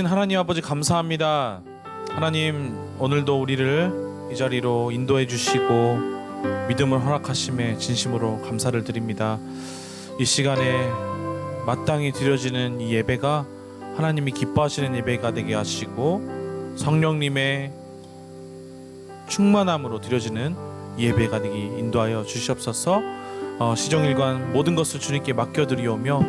하나님 아버지 감사합니다. 하나님 오늘도 우리를 이 자리로 인도해 주시고 믿음을 허락하심에 진심으로 감사를 드립니다. 이 시간에 마땅히 드려지는 이 예배가 하나님이 기뻐하시는 예배가 되게 하시고 성령님의 충만함으로 드려지는 이 예배가 되게 인도하여 주시옵소서. 시종일관 모든 것을 주님께 맡겨드리오며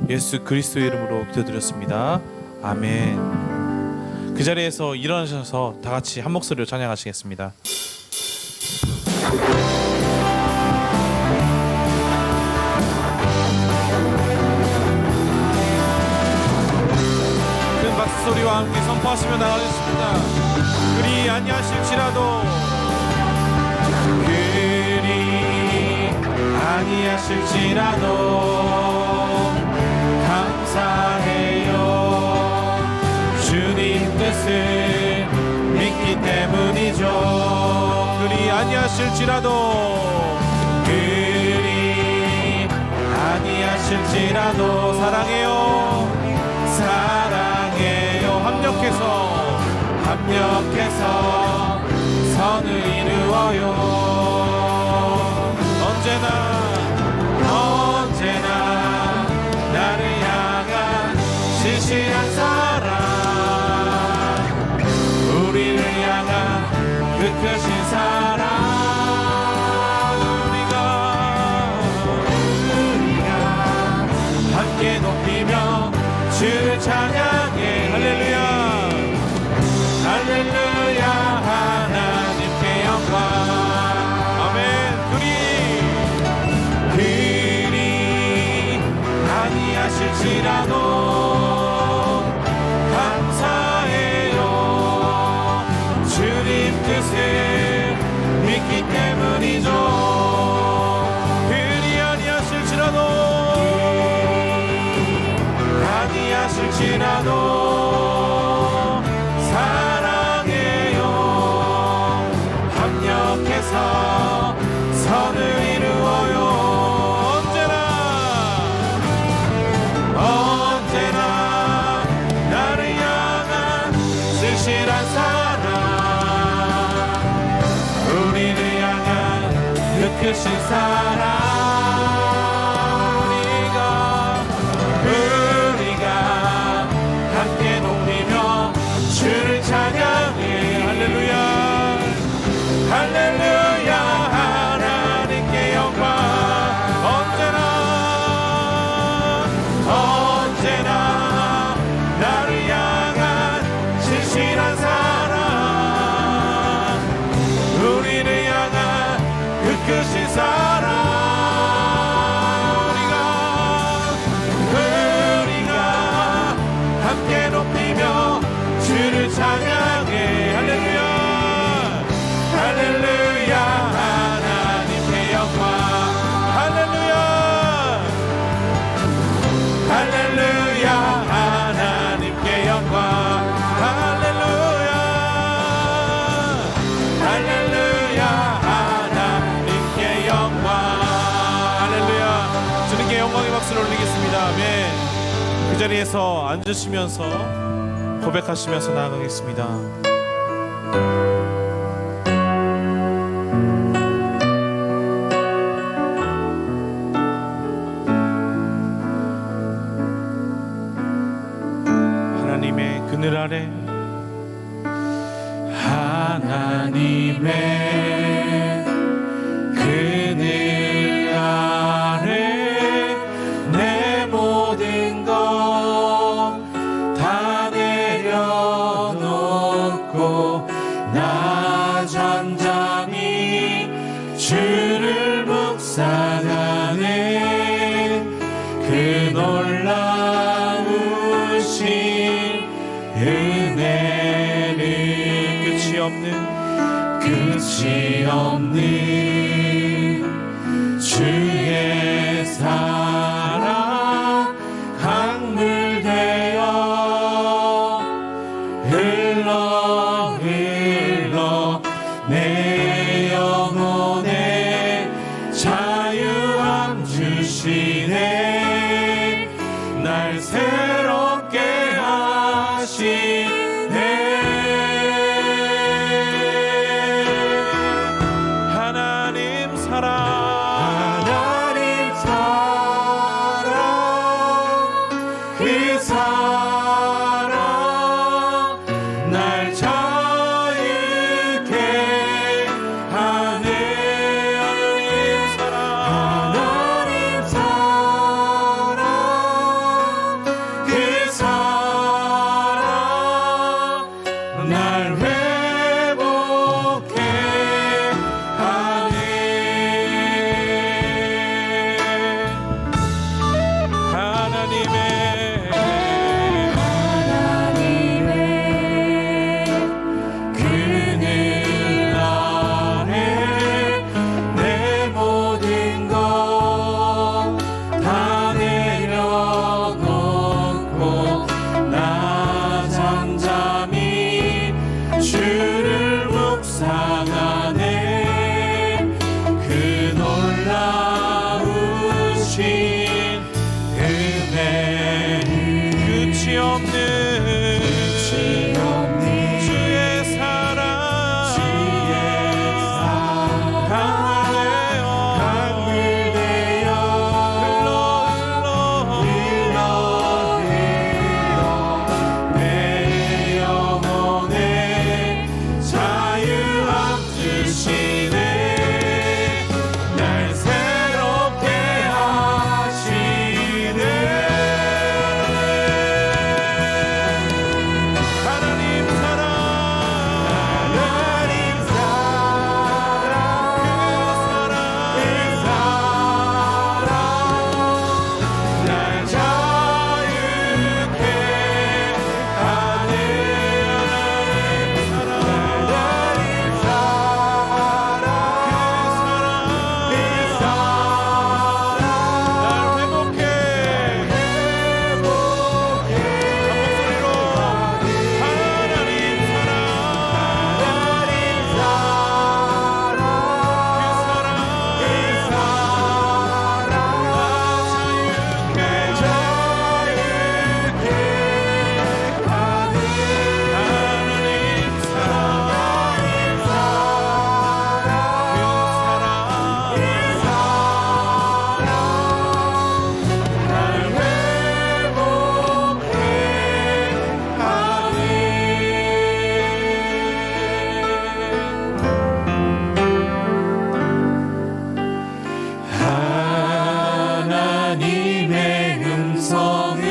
예수 그리스도의 이름으로 기도드렸습니다. 아멘. 그 자리에서 일어나셔서 다 같이 한 목소리로 찬양하시겠습니다. 큰 박수 소리와 함께 선포하시며 나가겠습니다. 그리 아니하실지라도, 그리 아니하실지라도 감사해요. 주님 뜻을 믿기 때문이죠. 그리 아니하실지라도, 그리 아니하실지라도 사랑해요. 사랑해요. 합력해서 선을 이루어요. 언제나 나를 향한 신실한 사랑, 우리를 향한 그 크신 사랑, 우리가 함께 높이며 주를 찬양해. 할렐루야 할렐루야. 하나님께 영광. 아멘. 그리 아니하실지라도 감사해요. 주님 뜻을 믿기 때문이죠. 그리 아니하실지라도 사랑해요. 합력해서 선을 이루어요. 언제나 나를 향한 신실한 사랑, 우리를 향한 그 크신 사랑, 우리가 함께 높이며 주를 찬양해. 할렐루야 할렐루야. 하나님께 영광. 언제나 나를 향한 신실한 사랑, 우리를 향한 그 크신 사랑, 우리가 함께 높이며 주를 찬양해. 할렐루야 할렐루야. 하나님께 영광. 할렐루야 할렐루야. 하나님께 영광. 할렐루야 할렐루야. 하나님께 영광. 할렐루야. 주님께 영광의 박수를 올리겠습니다. 아멘. 그 자리에서 앉으시면서 고백하시면서 나아가겠습니다. 하나님의 그늘 아래, 하나님의 그늘 아래 내 모든 것 다 내려놓고 나 잠잠히 주를 묵상하네. 그 놀라우신 은혜를 끝이 없는 주의 사랑 강물 되어 흘러 내 영혼에 자유함 주시네. 날 새롭게 하시 날 자유케 하네. 하나님 사랑 그 사랑 날 회복해 하네. 하나님의 그늘 아래 내 모든 것 다 내려놓고 나 잠잠히 주를 묵상하네. 그 놀라우신 은혜 끝이 없는 주의 사랑 강물되어 흘러 내 영혼에 자유 주시네. 날 새롭게 하시네. 하나님 사랑 그 사랑 날 자유케 하네. 하나님의 음성을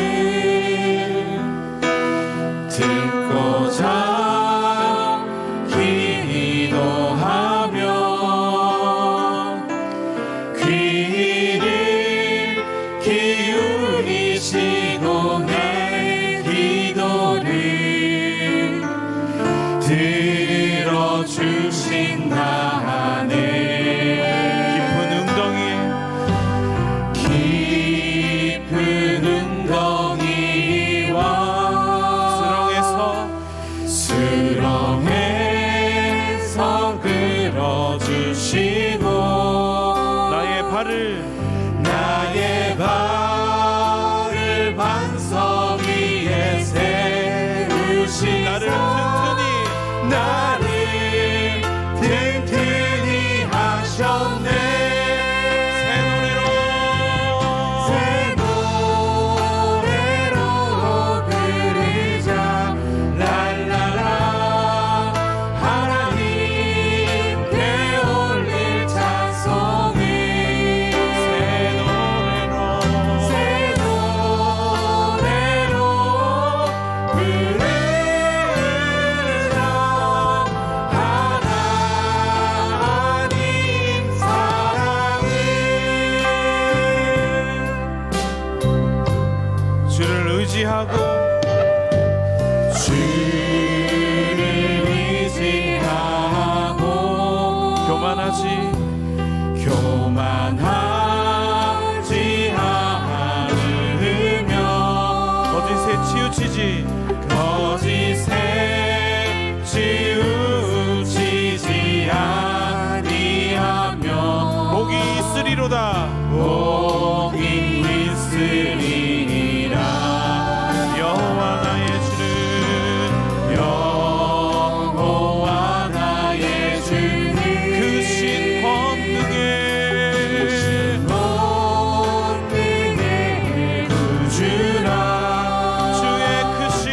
듣고자 기도하며 귀를 기울이시고 내 기도를 들어주신다 하네. 깊은 웅덩이와 수렁에서 끌어주시고 나의 발을 반석 위에 세우시 나를 튼튼히 하셨네. 새 노래로 부르자 랄라라. 하나님께 올릴 찬송을 새 노래로 부르자. 하나님 사랑을 주를 의지하고 교만하지 않으며 거짓에 치우치지 아니하며 복이 있으리로다. 복이 있으리라. 여호와 나의 주는 그 신 권능의 구주라. 주의 크신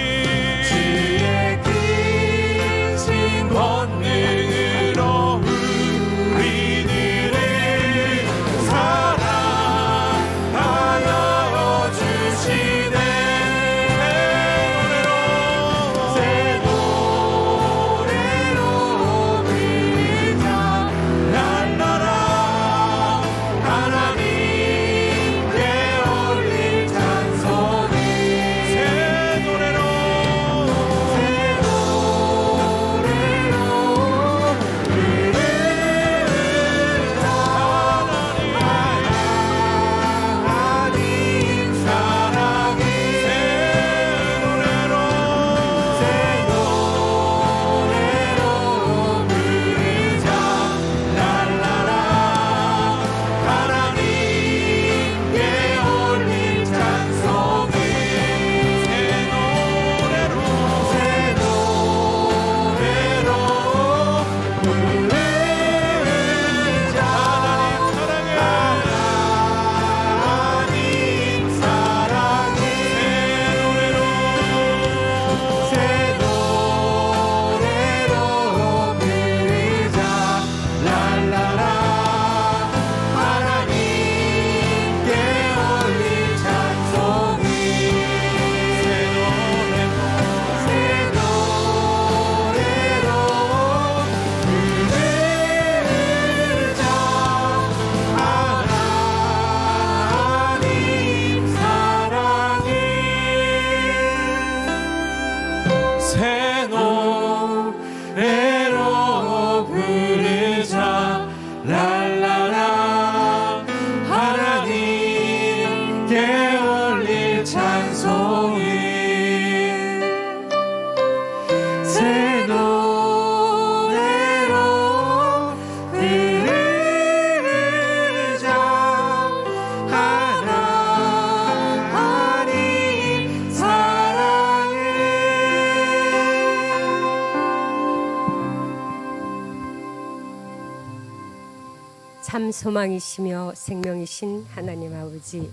참 소망이시며 생명이신 하나님 아버지,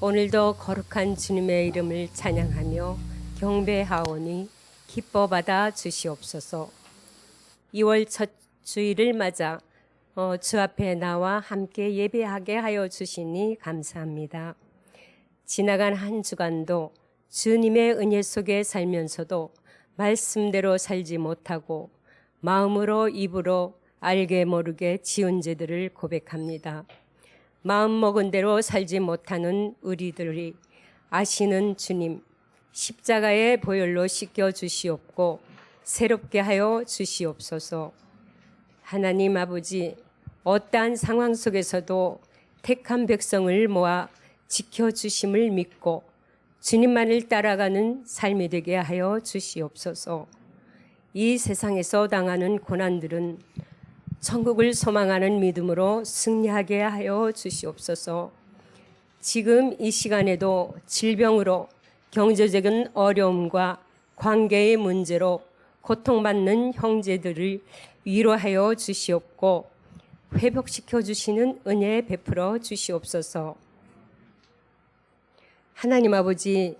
오늘도 거룩한 주님의 이름을 찬양하며 경배하오니 기뻐 받아 주시옵소서. 2월 첫 주일을 맞아 주 앞에 나와 함께 예배하게 하여 주시니 감사합니다. 지나간 한 주간도 주님의 은혜 속에 살면서도 말씀대로 살지 못하고 마음으로 입으로 알게 모르게 지은 죄들을 고백합니다. 마음 먹은 대로 살지 못하는 우리들이 아시는 주님, 십자가의 보혈로 씻겨 주시옵고 새롭게 하여 주시옵소서. 하나님 아버지, 어떠한 상황 속에서도 택한 백성을 모아 지켜주심을 믿고 주님만을 따라가는 삶이 되게 하여 주시옵소서. 이 세상에서 당하는 고난들은 천국을 소망하는 믿음으로 승리하게 하여 주시옵소서. 지금 이 시간에도 질병으로 경제적인 어려움과 관계의 문제로 고통받는 형제들을 위로하여 주시옵고 회복시켜 주시는 은혜 베풀어 주시옵소서. 하나님 아버지,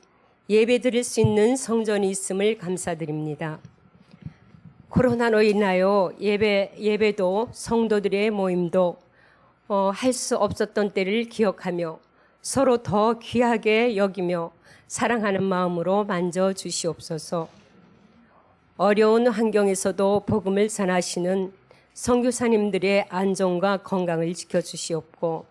예배드릴 수 있는 성전이 있음을 감사드립니다. 코로나로 인하여 예배도 성도들의 모임도 할 수 없었던 때를 기억하며 서로 더 귀하게 여기며 사랑하는 마음으로 만져 주시옵소서. 어려운 환경에서도 복음을 전하시는 선교사님들의 안전과 건강을 지켜주시옵고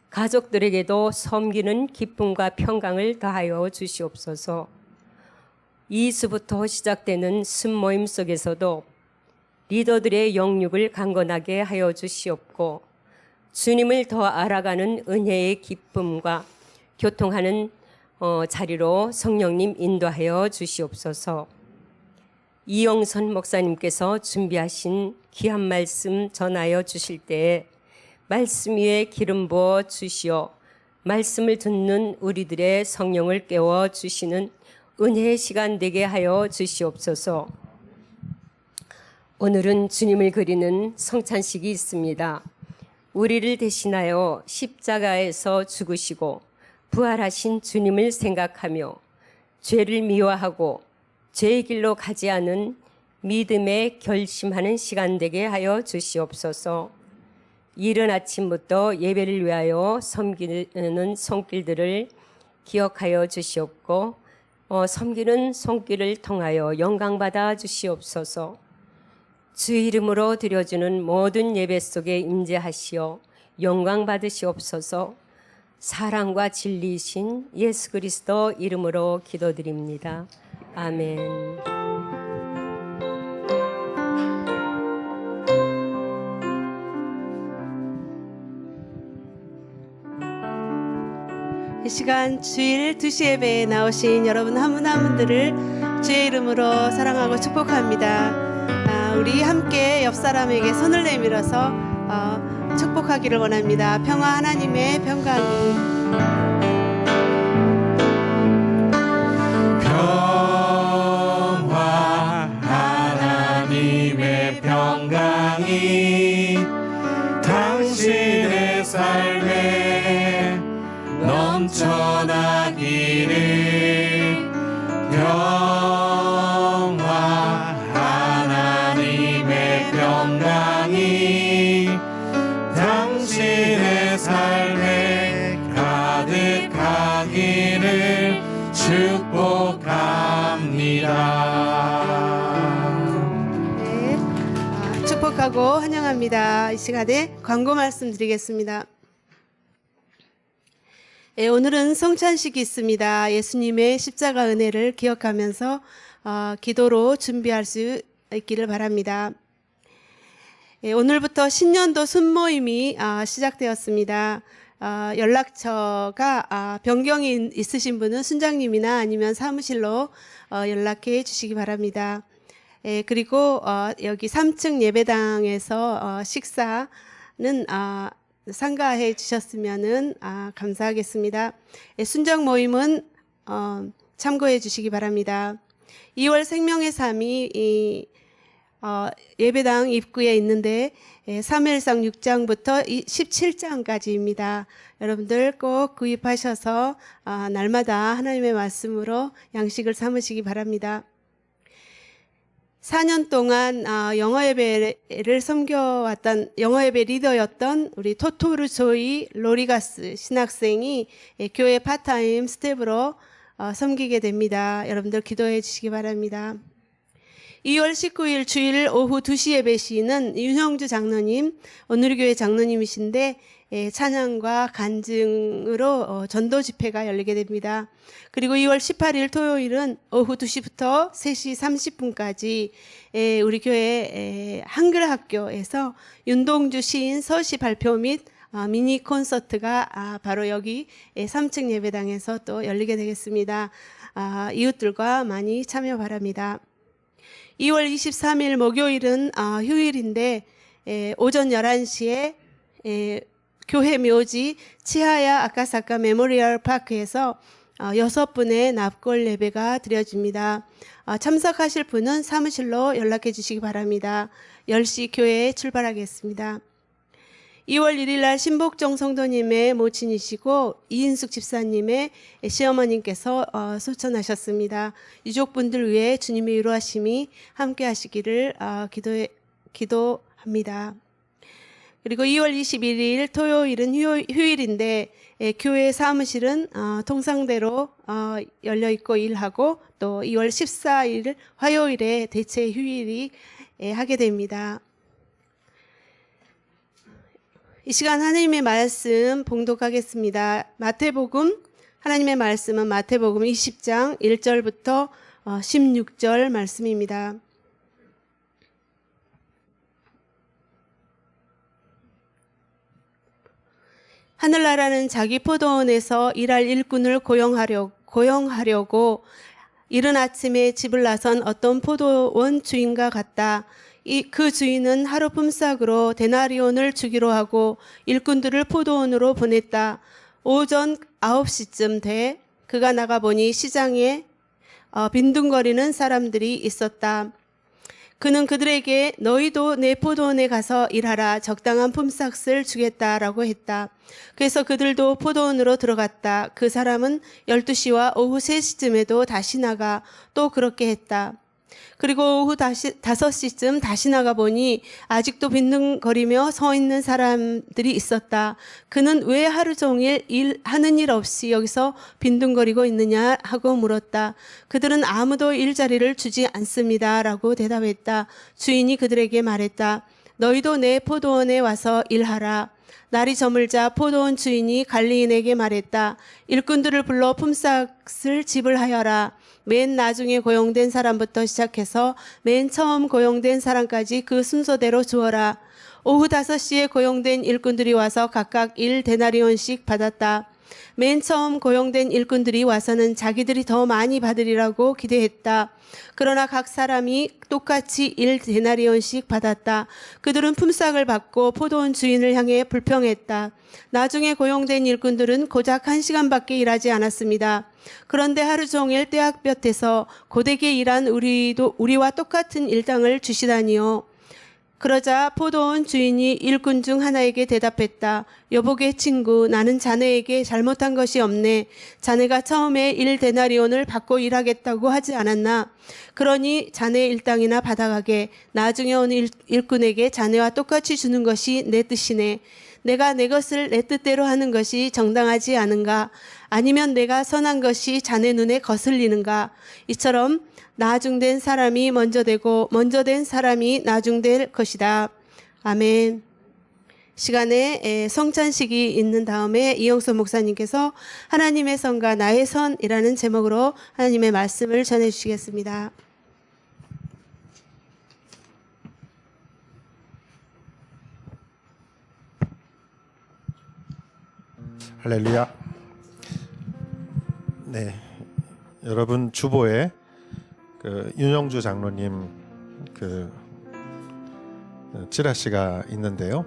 가족들에게도 섬기는 기쁨과 평강을 더하여 주시옵소서. 이 수부터 시작되는 순모임 속에서도 리더들의 영육을 강건하게 하여 주시옵고 주님을 더 알아가는 은혜의 기쁨과 교통하는 자리로 성령님 인도하여 주시옵소서. 이영선 목사님께서 준비하신 귀한 말씀 전하여 주실 때에 말씀 위에 기름 부어 주시어 말씀을 듣는 우리들의 성령을 깨워 주시는 은혜의 시간 되게 하여 주시옵소서. 오늘은 주님을 그리는 성찬식이 있습니다. 우리를 대신하여 십자가에서 죽으시고 부활하신 주님을 생각하며 죄를 미워하고 죄의 길로 가지 않은 믿음에 결심하는 시간 되게 하여 주시옵소서. 이른 아침부터 예배를 위하여 섬기는 손길들을 기억하여 주시옵고 섬기는 손길을 통하여 영광받아 주시옵소서. 주 이름으로 드려주는 모든 예배 속에 임재하시어 영광 받으시옵소서. 사랑과 진리이신 예수 그리스도 이름으로 기도드립니다. 아멘. 이 시간 주일 2시 예배에 나오신 여러분 한 분 한 분들을 주의 이름으로 사랑하고 축복합니다. 우리 함께 옆 사람에게 손을 내밀어서 축복하기를 원합니다. 평화 하나님의 평강이 당신의 삶에 넘쳐나기를. 평화 하나님의 평강이 당신의 삶에 가득하기를 축복합니다. 축복하고 환영합니다. 이 시간에 광고 말씀 드리겠습니다. 오늘은 성찬식이 있습니다. 예수님의 십자가 은혜를 기억하면서 기도로 준비할 수 있기를 바랍니다. 오늘부터 신년도 순모임이 시작되었습니다. 연락처가 변경이 있으신 분은 순장님이나 아니면 사무실로 연락해 주시기 바랍니다. 그리고 여기 3층 예배당에서 식사는 상가해 주셨으면은 감사하겠습니다. 순정 모임은 참고해 주시기 바랍니다. 2월 생명의 삶이 예배당 입구에 있는데 사무엘상 6장부터 17장까지입니다. 여러분들 꼭 구입하셔서 날마다 하나님의 말씀으로 양식을 삼으시기 바랍니다. 4년 동안 영어 예배를 섬겨왔던 영어 예배 리더였던 우리 토토르 조이 로리가스 신학생이 교회 파타임 스텝으로 섬기게 됩니다. 여러분들 기도해 주시기 바랍니다. 2월 19일 주일 오후 2시 예배 시는 윤형주 장로님, 오늘교회 장로님이신데 찬양과 간증으로 전도 집회가 열리게 됩니다. 그리고 2월 18일 토요일은 오후 2시부터 3시 30분까지 우리 교회 한글학교에서 윤동주 시인 서시 발표 및 미니 콘서트가 바로 여기 3층 예배당에서 또 열리게 되겠습니다. 이웃들과 많이 참여 바랍니다. 2월 23일 목요일은 휴일인데 오전 11시에 교회 묘지 치하야 아카사카 메모리얼 파크에서 6분의 납골 예배가 드려집니다. 참석하실 분은 사무실로 연락해 주시기 바랍니다. 10시 교회에 출발하겠습니다. 2월 1일 날 신복정 성도님의 모친이시고 이인숙 집사님의 시어머님께서 소천하셨습니다. 유족분들 위해 주님의 위로하심이 함께 하시기를 기도합니다. 그리고 2월 21일 토요일은 휴일인데 교회 사무실은 통상대로 열려 있고 일하고 또 2월 14일 화요일에 대체 휴일이 하게 됩니다. 이 시간 하나님의 말씀 봉독하겠습니다. 하나님의 말씀은 마태복음 20장 1절부터 16절 말씀입니다. 하늘나라는 자기 포도원에서 일할 일꾼을 고용하려고 이른 아침에 집을 나선 어떤 포도원 주인과 같다. 그 주인은 하루 품삯으로 데나리온을 주기로 하고 일꾼들을 포도원으로 보냈다. 오전 9시쯤 돼 그가 나가보니 시장에 빈둥거리는 사람들이 있었다. 그는 그들에게 너희도 내 포도원에 가서 일하라. 적당한 품삯을 주겠다라고 했다. 그래서 그들도 포도원으로 들어갔다. 그 사람은 12시와 오후 3시쯤에도 다시 나가 또 그렇게 했다. 그리고 오후 5시쯤 다시 나가보니 아직도 빈둥거리며 서 있는 사람들이 있었다. 그는 왜 하루 종일 하는 일 없이 여기서 빈둥거리고 있느냐 하고 물었다. 그들은 아무도 일자리를 주지 않습니다 라고 대답했다. 주인이 그들에게 말했다. 너희도 내 포도원에 와서 일하라. 날이 저물자 포도원 주인이 관리인에게 말했다. 일꾼들을 불러 품삯을 지불하여라. 맨 나중에 고용된 사람부터 시작해서 맨 처음 고용된 사람까지 그 순서대로 주어라. 오후 5시에 고용된 일꾼들이 와서 각각 1데나리온씩 받았다. 맨 처음 고용된 일꾼들이 와서는 자기들이 더 많이 받으리라고 기대했다. 그러나 각 사람이 똑같이 1데나리온씩 받았다. 그들은 품삯을 받고 포도원 주인을 향해 불평했다. 나중에 고용된 일꾼들은 고작 1시간밖에 일하지 않았습니다. 그런데 하루 종일 떼학볕에서 고되게 일한 우리와 똑같은 일당을 주시다니요. 그러자 포도원 주인이 일꾼 중 하나에게 대답했다. 여보게 친구, 나는 자네에게 잘못한 것이 없네. 자네가 처음에 1데나리온을 받고 일하겠다고 하지 않았나? 그러니 자네 일당이나 받아가게. 나중에 온 일꾼에게 자네와 똑같이 주는 것이 내 뜻이네. 내가 내 것을 내 뜻대로 하는 것이 정당하지 않은가? 아니면 내가 선한 것이 자네 눈에 거슬리는가? 이처럼 나중된 사람이 먼저 되고 먼저 된 사람이 나중될 것이다. 아멘. 시간에 성찬식이 있는 다음에 이영수 목사님께서 하나님의 선과 나의 선이라는 제목으로 하나님의 말씀을 전해주시겠습니다. 할렐루야. 네, 여러분 주보에 윤영주 장로님 찌라시가 있는데요.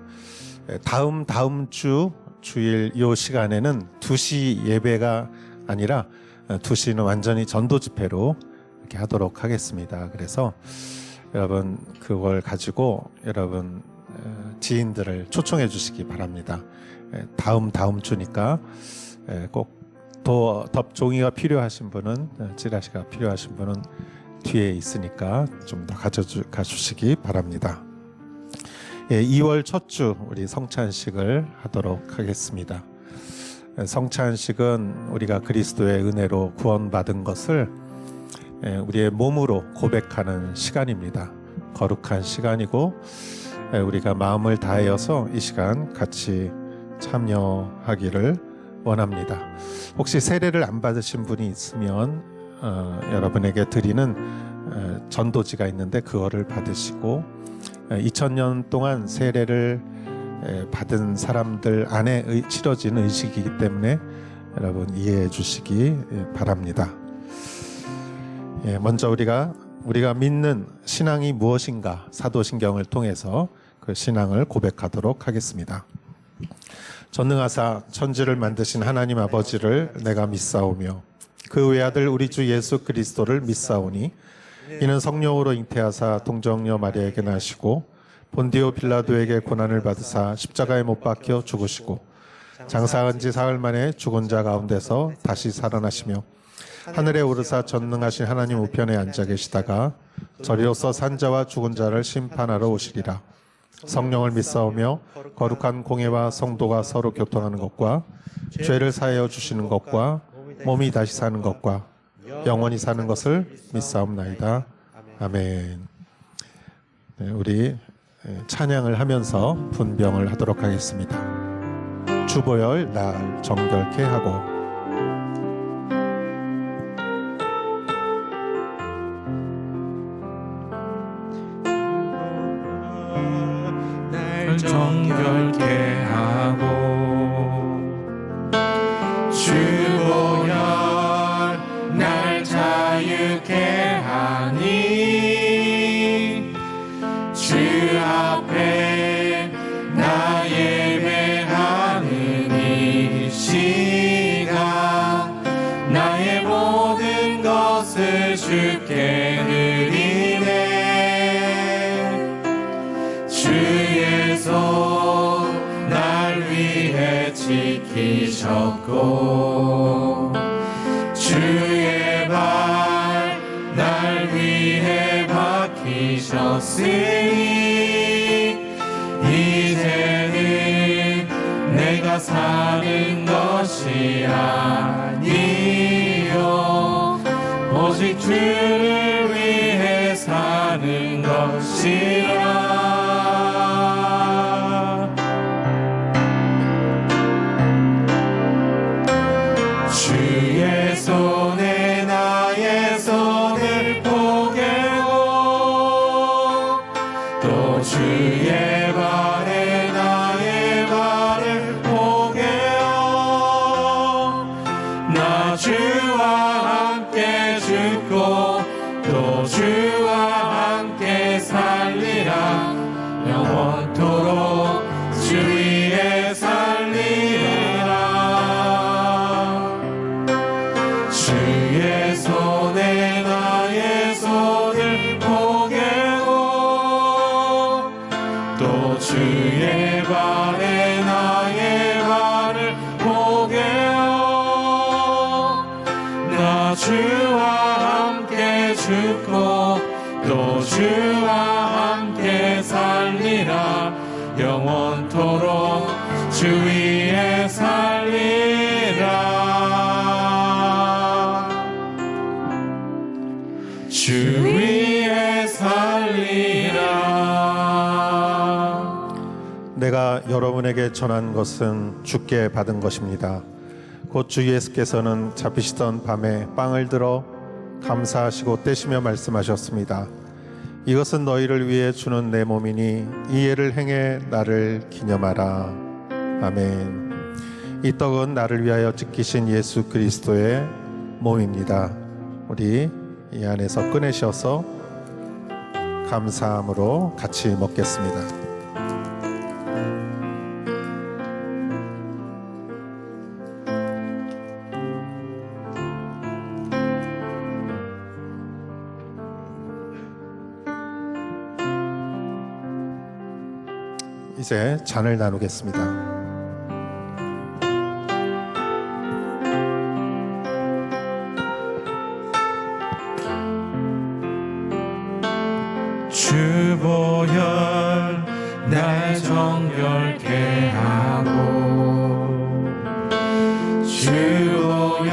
다음 주 주일 이 시간에는 2시 예배가 아니라 2시는 완전히 전도 집회로 이렇게 하도록 하겠습니다. 그래서 여러분 그걸 가지고 여러분 지인들을 초청해 주시기 바랍니다. 다음 주니까 꼭 종이가 필요하신 분은 찌라시가 필요하신 분은 뒤에 있으니까 좀 더 가져가 주시기 바랍니다. 2월 첫 주 우리 성찬식을 하도록 하겠습니다. 성찬식은 우리가 그리스도의 은혜로 구원받은 것을 우리의 몸으로 고백하는 시간입니다. 거룩한 시간이고 우리가 마음을 다하여서 이 시간 같이 참여하기를 원합니다. 혹시 세례를 안 받으신 분이 있으면 여러분에게 드리는 전도지가 있는데 그거를 받으시고 2000년 동안 세례를 받은 사람들 안에 치러진 의식이기 때문에 여러분 이해해 주시기 바랍니다. 먼저 우리가 믿는 신앙이 무엇인가 사도신경을 통해서 그 신앙을 고백하도록 하겠습니다. 전능하사 천지를 만드신 하나님 아버지를 내가 믿사오며 그 외아들 우리 주 예수 그리스도를 믿사오니 이는 성령으로 잉태하사 동정녀 마리아에게 나시고 본디오 빌라도에게 고난을 받으사 십자가에 못 박혀 죽으시고 장사한 지 사흘 만에 죽은 자 가운데서 다시 살아나시며 하늘에 오르사 전능하신 하나님 우편에 앉아 계시다가 저리로서 산자와 죽은 자를 심판하러 오시리라. 성령을 믿사오며 거룩한 공예와 성도가 서로 교통하는 것과 죄를 사하여 주시는 것과 몸이 다시 사는 것과 영원히 사는 것을 믿사옵나이다. 아멘. 우리 찬양을 하면서 분병을 하도록 하겠습니다. 주보열 날 정결케 하고 정결케 하고 주보혈 날 자유케 하니 주 앞에 나 예배하는 이 시간 나의 모든 것을 주께 드리네. 주의 손 날 위해 지키셨고 주의 발 날 위해 박히셨으니 이제는 내가 사는 것이 아니요 오직 주를 위해 사는 것이라. 주의 손에 나의 손을 포개고 또 주의 발에 나의 발을 포개어 나 주와 함께 죽고 또 주와 함께 살리라. 영원토록 주 위에 살리라. 주의 손에 나의 손을 포개고 또 주의 발에 나의 발을 포개어 나 주와 함께 죽고 또 주와 함께 살리라. 영원토록 주 위에 살리라. 주 위에 살리라. 내가 여러분에게 전한 것은 주께 받은 것입니다. 곧 주 예수께서는 잡히시던 밤에 빵을 들어 감사하시고 떼시며 말씀하셨습니다. 이것은 너희를 위해 주는 내 몸이니 이 예를 행해 나를 기념하라. 아멘. 이 떡은 나를 위하여 찢기신 예수 그리스도의 몸입니다. 우리 이 안에서 꺼내셔서 감사함으로 같이 먹겠습니다. 이제 잔을 나누겠습니다. 주보혈 날 정결케 하고 주보혈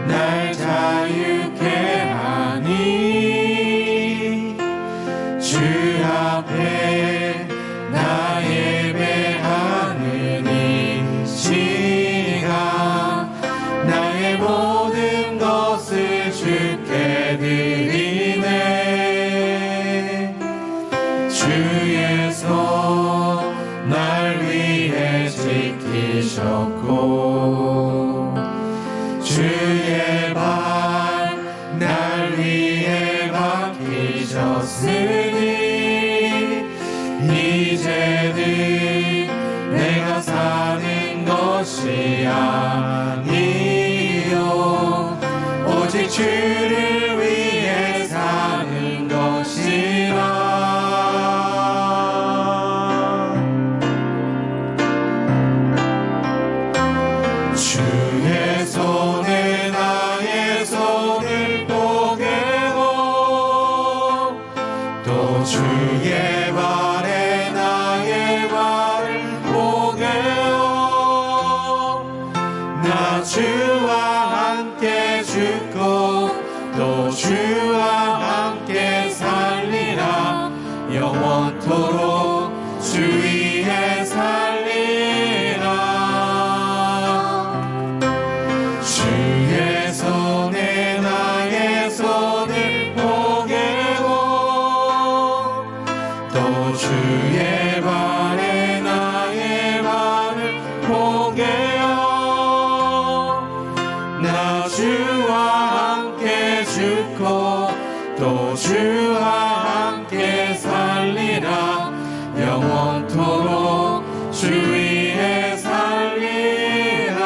날 자유케 하니 주 앞에 나 예배하는 이 시간 나의 모든 것을 주께 드리네. 주의 손 날 위해 지키셨고 주의 발 날 위해 박히셨으니 이제는 내가 사는 것이 아니요 오직 주를 위해 사는 것이라. 주의 손에 나의 손을 포개고 또 주의 발에 나의 발을 포개어 나 주와 함께 죽고 또 주와 함께 살리라. 영원토록 주 위에 살리라. 주의 손에 나의 손을 포개고 또 주의 발에 나의 발을 포개어 나 주와 함께 죽고 또 주와 함께 살리라. 영원토록 주 위에 살리라.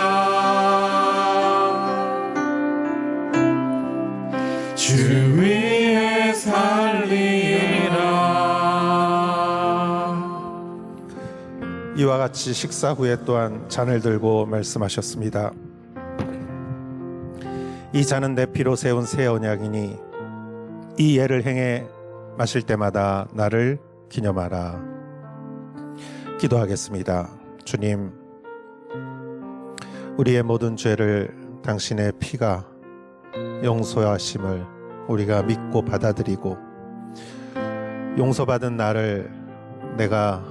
주 위에 살리라. 이와 같이 식사 후에 또한 잔을 들고 말씀하셨습니다. 이 잔은 내 피로 세운 새 언약이니 이 예를 행해 마실 때마다 나를 기념하라. 기도하겠습니다. 주님, 우리의 모든 죄를 당신의 피가 용서하심을 우리가 믿고 받아들이고 용서받은 나를 내가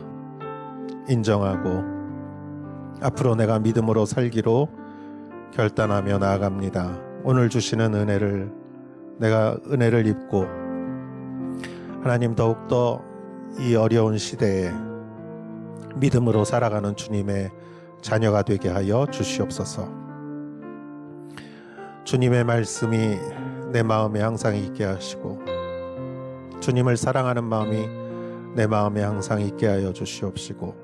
인정하고 앞으로 내가 믿음으로 살기로 결단하며 나아갑니다. 오늘 주시는 은혜를 내가 은혜를 입고 하나님 더욱더 이 어려운 시대에 믿음으로 살아가는 주님의 자녀가 되게 하여 주시옵소서. 주님의 말씀이 내 마음에 항상 있게 하시고 주님을 사랑하는 마음이 내 마음에 항상 있게 하여 주시옵시고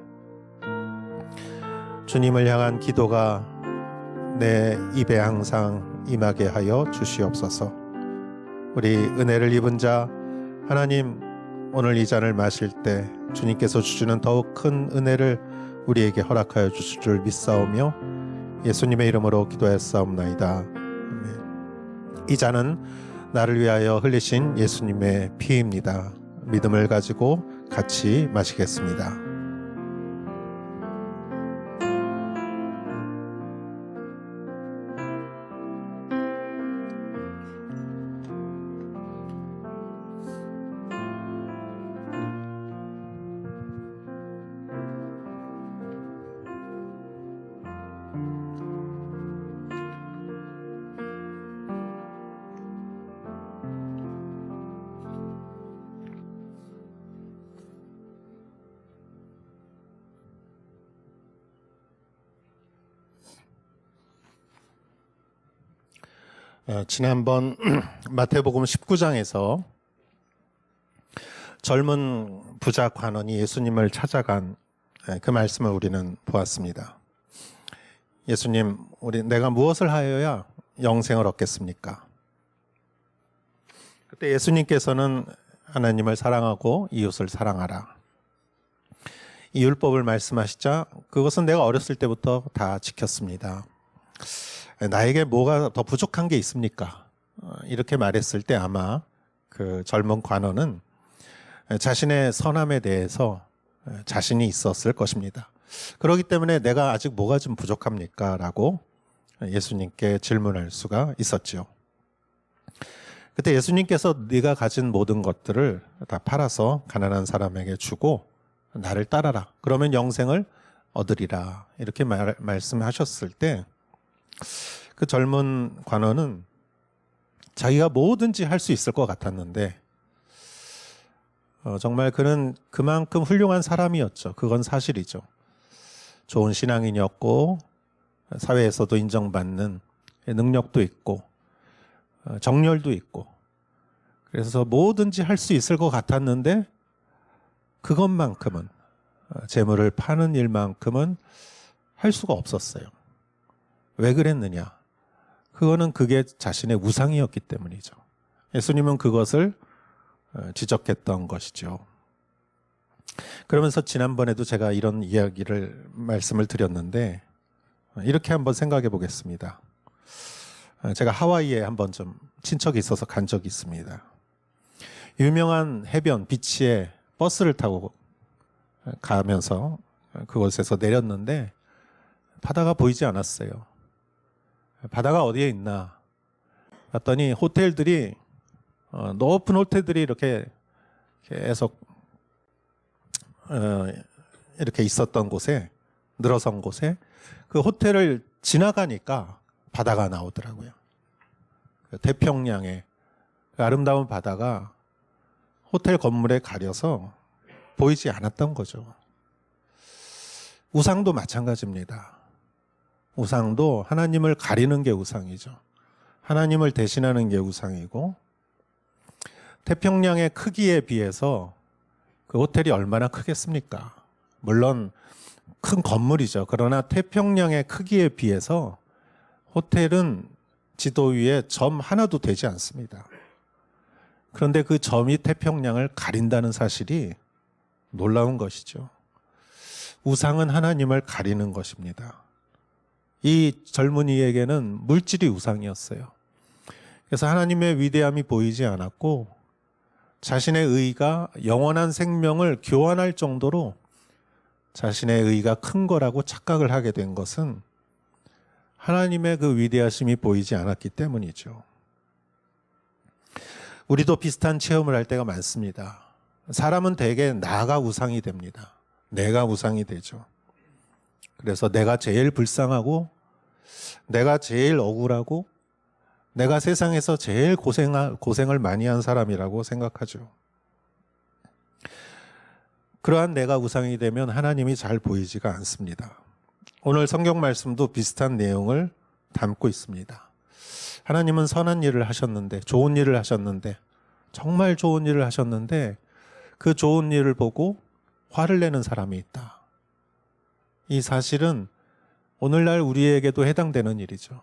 주님을 향한 기도가 내 입에 항상 임하게 하여 주시옵소서. 우리 은혜를 입은 자 하나님, 오늘 이 잔을 마실 때 주님께서 주시는 더욱 큰 은혜를 우리에게 허락하여 주실 줄 믿사오며 예수님의 이름으로 기도하였사옵나이다. 아멘. 이 잔은 나를 위하여 흘리신 예수님의 피입니다. 믿음을 가지고 같이 마시겠습니다. 지난번 마태복음 19장에서 젊은 부자 관원이 예수님을 찾아간 그 말씀을 우리는 보았습니다. 예수님, 내가 무엇을 하여야 영생을 얻겠습니까? 그때 예수님께서는 하나님을 사랑하고 이웃을 사랑하라. 이 율법을 말씀하시자 그것은 내가 어렸을 때부터 다 지켰습니다. 나에게 뭐가 더 부족한 게 있습니까? 이렇게 말했을 때 아마 그 젊은 관원은 자신의 선함에 대해서 자신이 있었을 것입니다. 그렇기 때문에 내가 아직 뭐가 좀 부족합니까? 라고 예수님께 질문할 수가 있었죠. 그때 예수님께서 네가 가진 모든 것들을 다 팔아서 가난한 사람에게 주고 나를 따라라. 그러면 영생을 얻으리라. 이렇게 말씀하셨을 때 그 젊은 관원은 자기가 뭐든지 할 수 있을 것 같았는데 정말 그는 그만큼 훌륭한 사람이었죠. 그건 사실이죠. 좋은 신앙인이었고 사회에서도 인정받는 능력도 있고 정열도 있고 그래서 뭐든지 할 수 있을 것 같았는데 그것만큼은 재물을 파는 일만큼은 할 수가 없었어요. 왜 그랬느냐? 그거는 그게 자신의 우상이었기 때문이죠. 예수님은 그것을 지적했던 것이죠. 그러면서 지난번에도 제가 이런 말씀을 드렸는데 이렇게 한번 생각해 보겠습니다. 제가 하와이에 한번 좀 친척이 있어서 간 적이 있습니다. 유명한 해변 비치에 버스를 타고 가면서 그곳에서 내렸는데 바다가 보이지 않았어요. 바다가 어디에 있나 봤더니 호텔들이 높은 호텔들이 이렇게 계속 이렇게 있었던 곳에 늘어선 곳에 그 호텔을 지나가니까 바다가 나오더라고요. 태평양의 그 아름다운 바다가 호텔 건물에 가려서 보이지 않았던 거죠. 우상도 마찬가지입니다. 우상도 하나님을 가리는 게 우상이죠. 하나님을 대신하는 게 우상이고 태평양의 크기에 비해서 그 호텔이 얼마나 크겠습니까? 물론 큰 건물이죠. 그러나 태평양의 크기에 비해서 호텔은 지도 위에 점 하나도 되지 않습니다. 그런데 그 점이 태평양을 가린다는 사실이 놀라운 것이죠. 우상은 하나님을 가리는 것입니다. 이 젊은이에게는 물질이 우상이었어요. 그래서 하나님의 위대함이 보이지 않았고 자신의 의가 영원한 생명을 교환할 정도로 자신의 의가 큰 거라고 착각을 하게 된 것은 하나님의 그 위대하심이 보이지 않았기 때문이죠. 우리도 비슷한 체험을 할 때가 많습니다. 사람은 대개 나가 우상이 됩니다. 내가 우상이 되죠. 그래서 내가 제일 불쌍하고 내가 제일 억울하고 내가 세상에서 제일 고생을 많이 한 사람이라고 생각하죠. 그러한 내가 우상이 되면 하나님이 잘 보이지가 않습니다. 오늘 성경 말씀도 비슷한 내용을 담고 있습니다. 하나님은 선한 일을 하셨는데, 좋은 일을 하셨는데, 정말 좋은 일을 하셨는데 그 좋은 일을 보고 화를 내는 사람이 있다. 이 사실은 오늘날 우리에게도 해당되는 일이죠.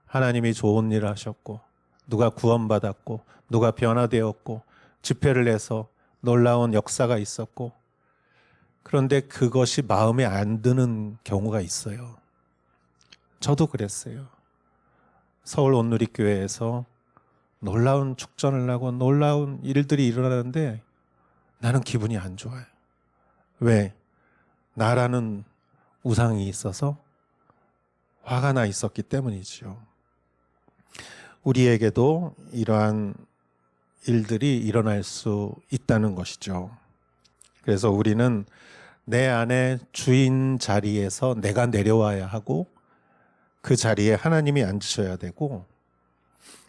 하나님이 좋은 일을 하셨고 누가 구원받았고 누가 변화되었고 집회를 해서 놀라운 역사가 있었고 그런데 그것이 마음에 안 드는 경우가 있어요. 저도 그랬어요. 서울 온누리교회에서 놀라운 축전을 하고 놀라운 일들이 일어나는데 나는 기분이 안 좋아요. 왜? 나라는 우상이 있어서 화가 나 있었기 때문이지요. 우리에게도 이러한 일들이 일어날 수 있다는 것이죠. 그래서 우리는 내 안에 주인 자리에서 내가 내려와야 하고 그 자리에 하나님이 앉으셔야 되고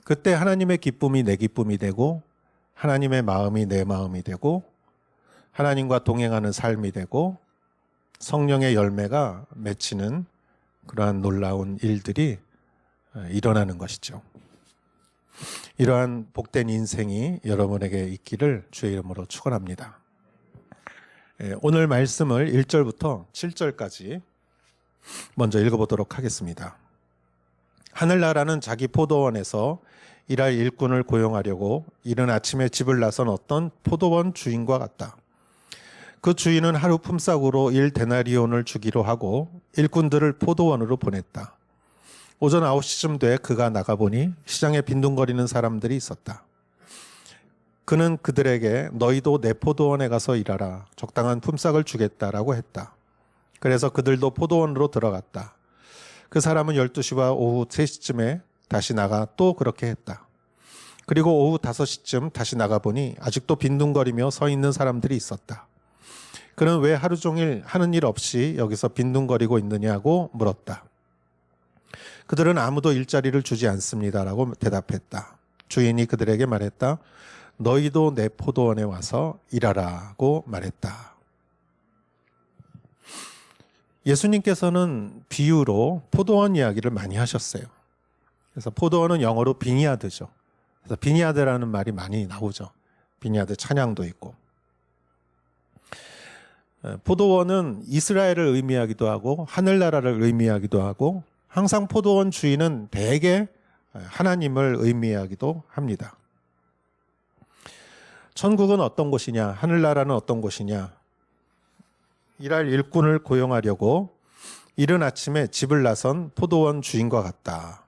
그때 하나님의 기쁨이 내 기쁨이 되고 하나님의 마음이 내 마음이 되고 하나님과 동행하는 삶이 되고 성령의 열매가 맺히는 그러한 놀라운 일들이 일어나는 것이죠. 이러한 복된 인생이 여러분에게 있기를 주의 이름으로 축원합니다. 오늘 말씀을 1절부터 7절까지 먼저 읽어보도록 하겠습니다. 하늘나라는 자기 포도원에서 일할 일꾼을 고용하려고 이른 아침에 집을 나선 어떤 포도원 주인과 같다. 그 주인은 하루 품삯으로 1데나리온을 주기로 하고 일꾼들을 포도원으로 보냈다. 오전 9시쯤 돼 그가 나가보니 시장에 빈둥거리는 사람들이 있었다. 그는 그들에게 너희도 내 포도원에 가서 일하라. 적당한 품삯을 주겠다라고 했다. 그래서 그들도 포도원으로 들어갔다. 그 사람은 12시와 오후 3시쯤에 다시 나가 또 그렇게 했다. 그리고 오후 5시쯤 다시 나가보니 아직도 빈둥거리며 서 있는 사람들이 있었다. 그는 왜 하루 종일 하는 일 없이 여기서 빈둥거리고 있느냐고 물었다. 그들은 아무도 일자리를 주지 않습니다라고 대답했다. 주인이 그들에게 말했다. 너희도 내 포도원에 와서 일하라고 말했다. 예수님께서는 비유로 포도원 이야기를 많이 하셨어요. 그래서 포도원은 영어로 비니아드죠. 그래서 비니아드라는 말이 많이 나오죠. 비니아드 찬양도 있고. 포도원은 이스라엘을 의미하기도 하고 하늘나라를 의미하기도 하고 항상 포도원 주인은 대개 하나님을 의미하기도 합니다. 천국은 어떤 곳이냐? 하늘나라는 어떤 곳이냐? 일할 일꾼을 고용하려고 이른 아침에 집을 나선 포도원 주인과 같다.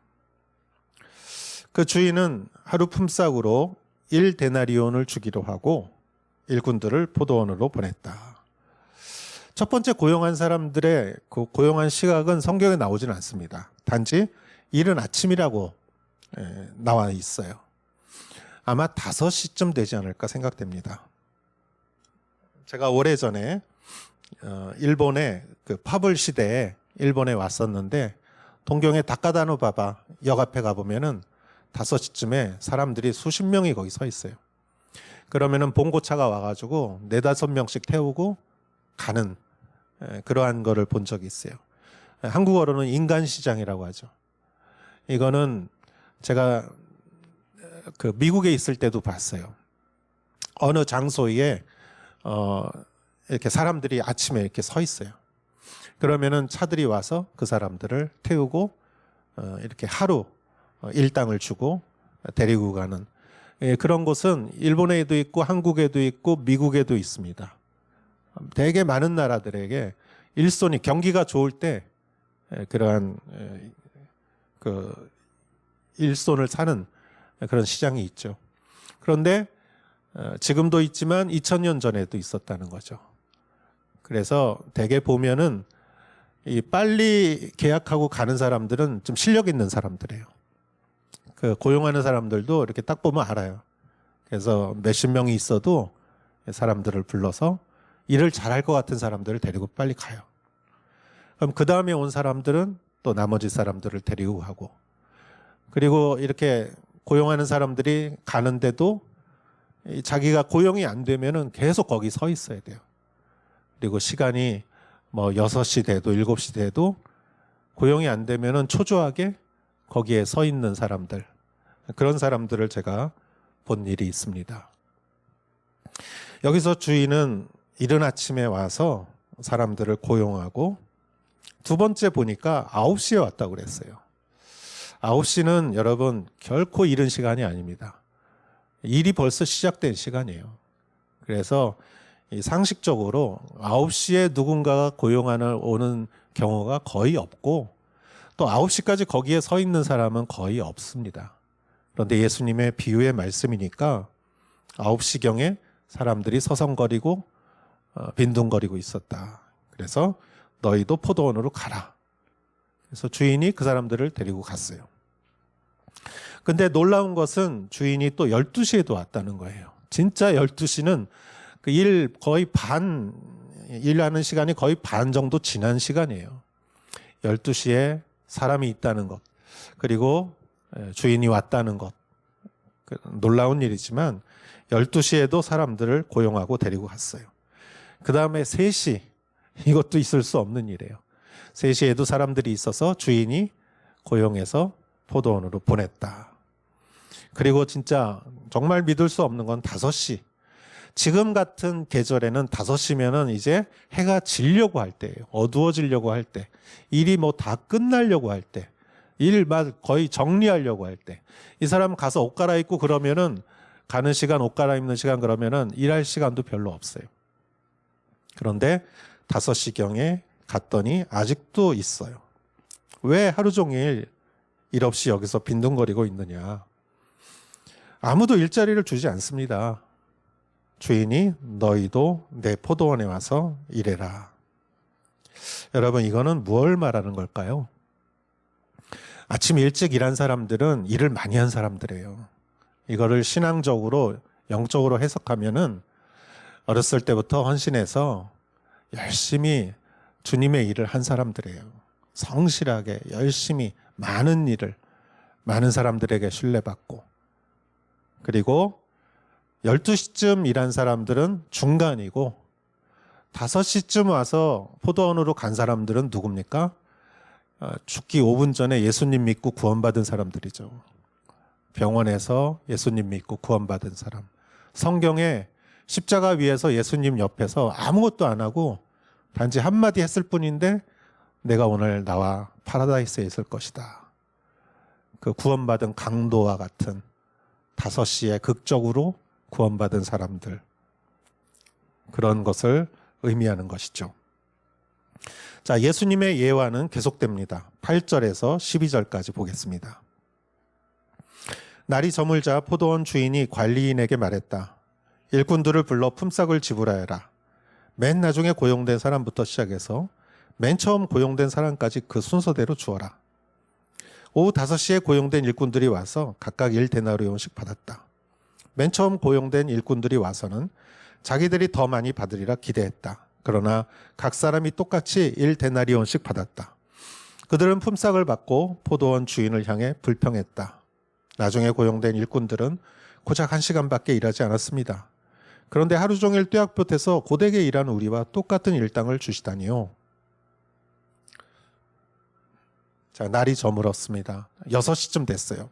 그 주인은 하루 품삯으로 1데나리온을 주기로 하고 일꾼들을 포도원으로 보냈다. 첫 번째 고용한 사람들의 그 고용한 시각은 성경에 나오진 않습니다. 단지 이른 아침이라고 나와 있어요. 아마 5시쯤 되지 않을까 생각됩니다. 제가 오래전에 일본의 그 파벌 시대에 일본에 왔었는데 동경의 다카다노바바 역 앞에 가보면은 5시쯤에 사람들이 수십 명이 거기 서 있어요. 그러면은 봉고차가 와가지고 4-5명씩 태우고 가는 그러한 거를 본 적이 있어요. 한국어로는 인간시장이라고 하죠. 이거는 제가 그 미국에 있을 때도 봤어요. 어느 장소에 이렇게 사람들이 아침에 이렇게 서 있어요. 그러면은 차들이 와서 그 사람들을 태우고 이렇게 하루 일당을 주고 데리고 가는 그런 곳은 일본에도 있고 한국에도 있고 미국에도 있습니다. 되게 많은 나라들에게 일손이 경기가 좋을 때 그러한 그 일손을 사는 그런 시장이 있죠. 그런데 지금도 있지만 2000년 전에도 있었다는 거죠. 그래서 대개 보면은 이 빨리 계약하고 가는 사람들은 좀 실력 있는 사람들이에요. 그 고용하는 사람들도 이렇게 딱 보면 알아요. 그래서 몇십 명이 있어도 사람들을 불러서 일을 잘할 것 같은 사람들을 데리고 빨리 가요. 그럼 그 다음에 온 사람들은 또 나머지 사람들을 데리고 가고, 그리고 이렇게 고용하는 사람들이 가는데도 자기가 고용이 안 되면은 계속 거기 서 있어야 돼요. 그리고 시간이 뭐 6시 돼도 7시 돼도 고용이 안 되면은 초조하게 거기에 서 있는 사람들, 그런 사람들을 제가 본 일이 있습니다. 여기서 주인은 이른 아침에 와서 사람들을 고용하고, 두 번째 보니까 9시에 왔다고 그랬어요. 9시는 여러분 결코 이른 시간이 아닙니다. 일이 벌써 시작된 시간이에요. 그래서 이 상식적으로 9시에 누군가가 고용하는 오는 경우가 거의 없고, 또 9시까지 거기에 서 있는 사람은 거의 없습니다. 그런데 예수님의 비유의 말씀이니까 9시경에 사람들이 서성거리고 빈둥거리고 있었다. 그래서 너희도 포도원으로 가라. 그래서 주인이 그 사람들을 데리고 갔어요. 근데 놀라운 것은 주인이 또 12시에도 왔다는 거예요. 진짜 12시는 그 일 거의 반, 일하는 시간이 거의 반 정도 지난 시간이에요. 12시에 사람이 있다는 것, 그리고 주인이 왔다는 것, 놀라운 일이지만 12시에도 사람들을 고용하고 데리고 갔어요. 그 다음에 3시, 이것도 있을 수 없는 일이에요. 3시에도 사람들이 있어서 주인이 고용해서 포도원으로 보냈다. 그리고 진짜 정말 믿을 수 없는 건 5시. 지금 같은 계절에는 5시면은 이제 해가 지려고 할 때예요. 어두워지려고 할 때. 일이 뭐 다 끝나려고 할 때. 일만 거의 정리하려고 할 때. 이 사람 가서 옷 갈아입고 그러면은 가는 시간, 옷 갈아입는 시간 그러면은 일할 시간도 별로 없어요. 그런데 5시경에 갔더니 아직도 있어요. 왜 하루 종일 일 없이 여기서 빈둥거리고 있느냐? 아무도 일자리를 주지 않습니다. 주인이 너희도 내 포도원에 와서 일해라. 여러분, 이거는 무엇을 말하는 걸까요? 아침 일찍 일한 사람들은 일을 많이 한 사람들이에요. 이거를 신앙적으로, 영적으로 해석하면은 어렸을 때부터 헌신해서 열심히 주님의 일을 한 사람들이에요. 성실하게 열심히 많은 일을 많은 사람들에게 신뢰받고, 그리고 12시쯤 일한 사람들은 중간이고 5시쯤 와서 포도원으로 간 사람들은 누굽니까? 죽기 5분 전에 예수님 믿고 구원받은 사람들이죠. 병원에서 예수님 믿고 구원받은 사람. 성경에 십자가 위에서 예수님 옆에서 아무것도 안 하고 단지 한마디 했을 뿐인데 내가 오늘 나와 파라다이스에 있을 것이다. 그 구원받은 강도와 같은 5시에 극적으로 구원받은 사람들. 그런 것을 의미하는 것이죠. 자, 예수님의 예화는 계속됩니다. 8절에서 12절까지 보겠습니다. 날이 저물자 포도원 주인이 관리인에게 말했다. 일꾼들을 불러 품삯을 지불하여라. 맨 나중에 고용된 사람부터 시작해서 맨 처음 고용된 사람까지 그 순서대로 주어라. 오후 5시에 고용된 일꾼들이 와서 각각 1데나리온씩 받았다. 맨 처음 고용된 일꾼들이 와서는 자기들이 더 많이 받으리라 기대했다. 그러나 각 사람이 똑같이 1데나리온씩 받았다. 그들은 품삯을 받고 포도원 주인을 향해 불평했다. 나중에 고용된 일꾼들은 고작 1시간밖에 일하지 않았습니다. 그런데 하루 종일 뙤약볕에서 고되게 일한 우리와 똑같은 일당을 주시다니요. 자, 날이 저물었습니다. 6시쯤 됐어요.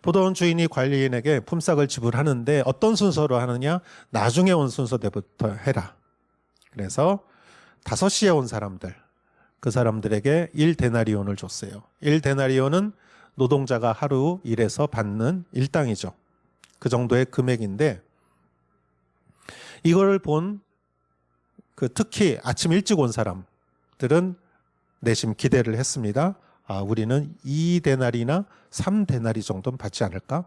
포도원 주인이 관리인에게 품삯을 지불하는데 어떤 순서로 하느냐? 나중에 온 순서대부터 해라. 그래서 5시에 온 사람들, 그 사람들에게 1데나리온을 줬어요. 1데나리온은 노동자가 하루 일해서 받는 일당이죠. 그 정도의 금액인데 이걸 본 특히 아침 일찍 온 사람들은 내심 기대를 했습니다. 우리는 2데나리나 3데나리 정도는 받지 않을까?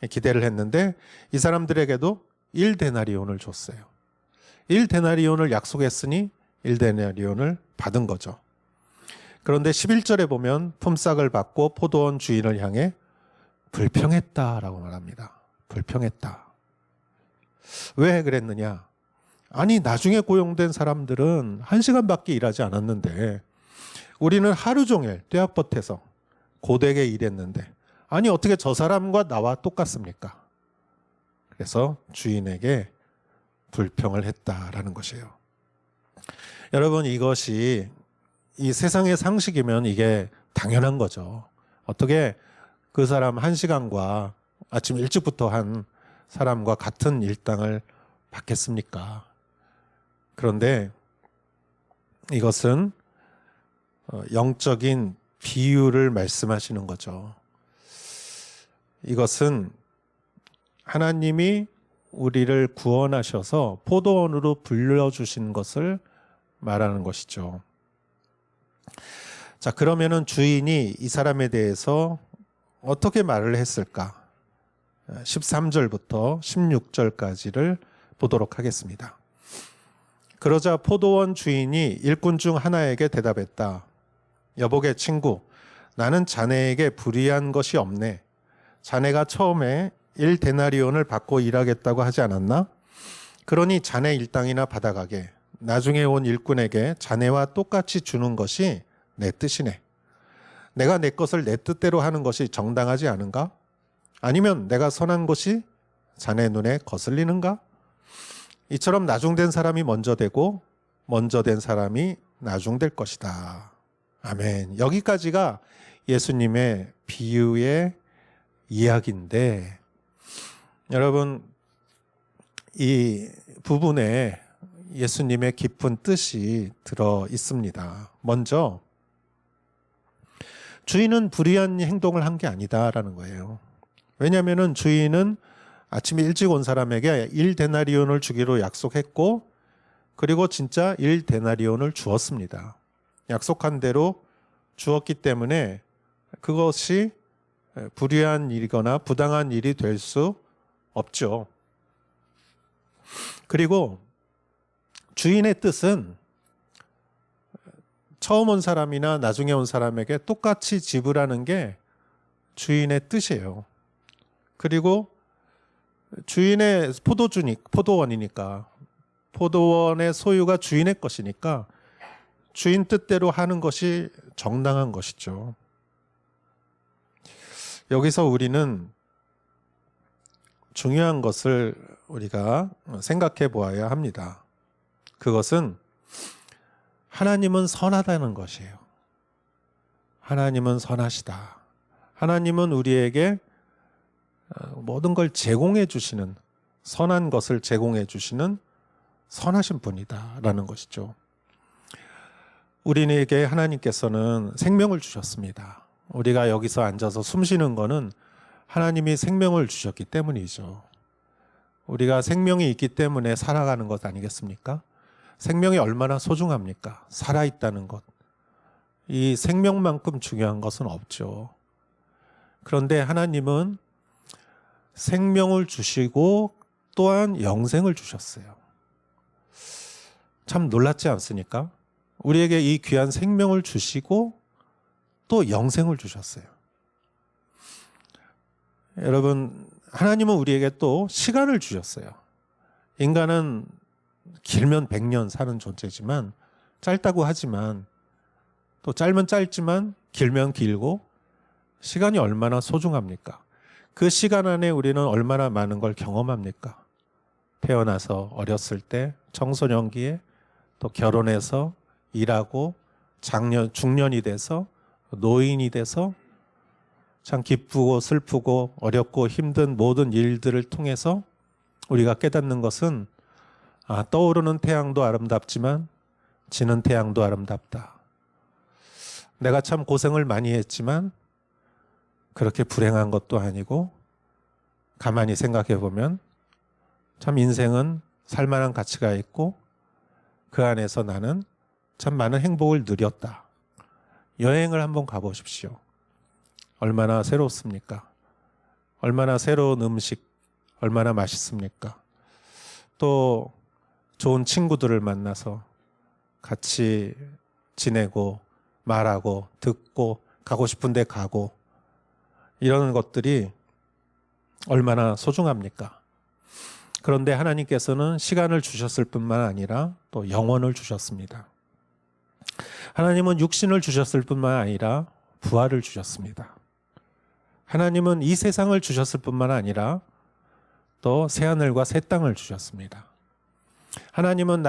기대를 했는데 이 사람들에게도 1데나리온을 줬어요. 1데나리온을 약속했으니 1데나리온을 받은 거죠. 그런데 11절에 보면 품삯을 받고 포도원 주인을 향해 불평했다라고 말합니다. 불평했다. 왜 그랬느냐? 아니, 나중에 고용된 사람들은 1시간밖에 일하지 않았는데 우리는 하루 종일 뙤약볕에서 고되게 일했는데 아니 어떻게 저 사람과 나와 똑같습니까? 그래서 주인에게 불평을 했다라는 것이에요. 여러분, 이것이 이 세상의 상식이면 이게 당연한 거죠. 어떻게 그 사람 1시간과 아침 일찍부터 한 사람과 같은 일당을 받겠습니까? 그런데 이것은 영적인 비유를 말씀하시는 거죠. 이것은 하나님이 우리를 구원하셔서 포도원으로 불려주신 것을 말하는 것이죠. 자, 그러면은 주인이 이 사람에 대해서 어떻게 말을 했을까? 13절부터 16절까지를 보도록 하겠습니다. 그러자 포도원 주인이 일꾼 중 하나에게 대답했다. 여보게 친구, 나는 자네에게 불의한 것이 없네. 자네가 처음에 1데나리온을 받고 일하겠다고 하지 않았나? 그러니 자네 일당이나 받아가게. 나중에 온 일꾼에게 자네와 똑같이 주는 것이 내 뜻이네. 내가 내 것을 내 뜻대로 하는 것이 정당하지 않은가? 아니면 내가 선한 것이 자네 눈에 거슬리는가? 이처럼 나중된 사람이 먼저 되고 먼저 된 사람이 나중될 것이다. 아멘. 여기까지가 예수님의 비유의 이야기인데 여러분, 이 부분에 예수님의 깊은 뜻이 들어 있습니다. 먼저 주인은 불의한 행동을 한 게 아니다라는 거예요. 왜냐하면 주인은 아침에 일찍 온 사람에게 1데나리온을 주기로 약속했고 그리고 진짜 1데나리온을 주었습니다. 약속한 대로 주었기 때문에 그것이 불의한 일이거나 부당한 일이 될 수 없죠. 그리고 주인의 뜻은 처음 온 사람이나 나중에 온 사람에게 똑같이 지불하는 게 주인의 뜻이에요. 그리고 주인의 포도원이니까 포도원의 소유가 주인의 것이니까 주인 뜻대로 하는 것이 정당한 것이죠. 여기서 우리는 중요한 것을 우리가 생각해 보아야 합니다. 그것은 하나님은 선하다는 것이에요. 하나님은 선하시다. 하나님은 우리에게 모든 걸 제공해 주시는, 선한 것을 제공해 주시는 선하신 분이다라는 것이죠. 우리에게 하나님께서는 생명을 주셨습니다. 우리가 여기서 앉아서 숨 쉬는 거는 하나님이 생명을 주셨기 때문이죠. 우리가 생명이 있기 때문에 살아가는 것 아니겠습니까? 생명이 얼마나 소중합니까? 살아있다는 것. 이 생명만큼 중요한 것은 없죠. 그런데 하나님은 생명을 주시고 또한 영생을 주셨어요. 참 놀랍지 않습니까? 우리에게 이 귀한 생명을 주시고 또 영생을 주셨어요. 여러분, 하나님은 우리에게 또 시간을 주셨어요. 인간은 길면 100년 사는 존재지만, 짧다고 하지만, 또 짧으면 짧지만 길면 길고, 시간이 얼마나 소중합니까? 그 시간 안에 우리는 얼마나 많은 걸 경험합니까? 태어나서 어렸을 때, 청소년기에, 또 결혼해서 일하고, 중년이 돼서, 노인이 돼서, 참 기쁘고 슬프고 어렵고 힘든 모든 일들을 통해서 우리가 깨닫는 것은 떠오르는 태양도 아름답지만 지는 태양도 아름답다. 내가 참 고생을 많이 했지만 그렇게 불행한 것도 아니고 가만히 생각해 보면 참 인생은 살만한 가치가 있고 그 안에서 나는 참 많은 행복을 누렸다. 여행을 한번 가보십시오. 얼마나 새롭습니까? 얼마나 새로운 음식, 얼마나 맛있습니까? 또 좋은 친구들을 만나서 같이 지내고 말하고 듣고 가고 싶은 데 가고 이런 것들이 얼마나 소중합니까? 그런데 하나님께서는 시간을 주셨을 뿐만 아니라 또 영혼을 주셨습니다. 하나님은 육신을 주셨을 뿐만 아니라 부활을 주셨습니다. 하나님은 이 세상을 주셨을 뿐만 아니라 또 새하늘과 새 땅을 주셨습니다. 하나님은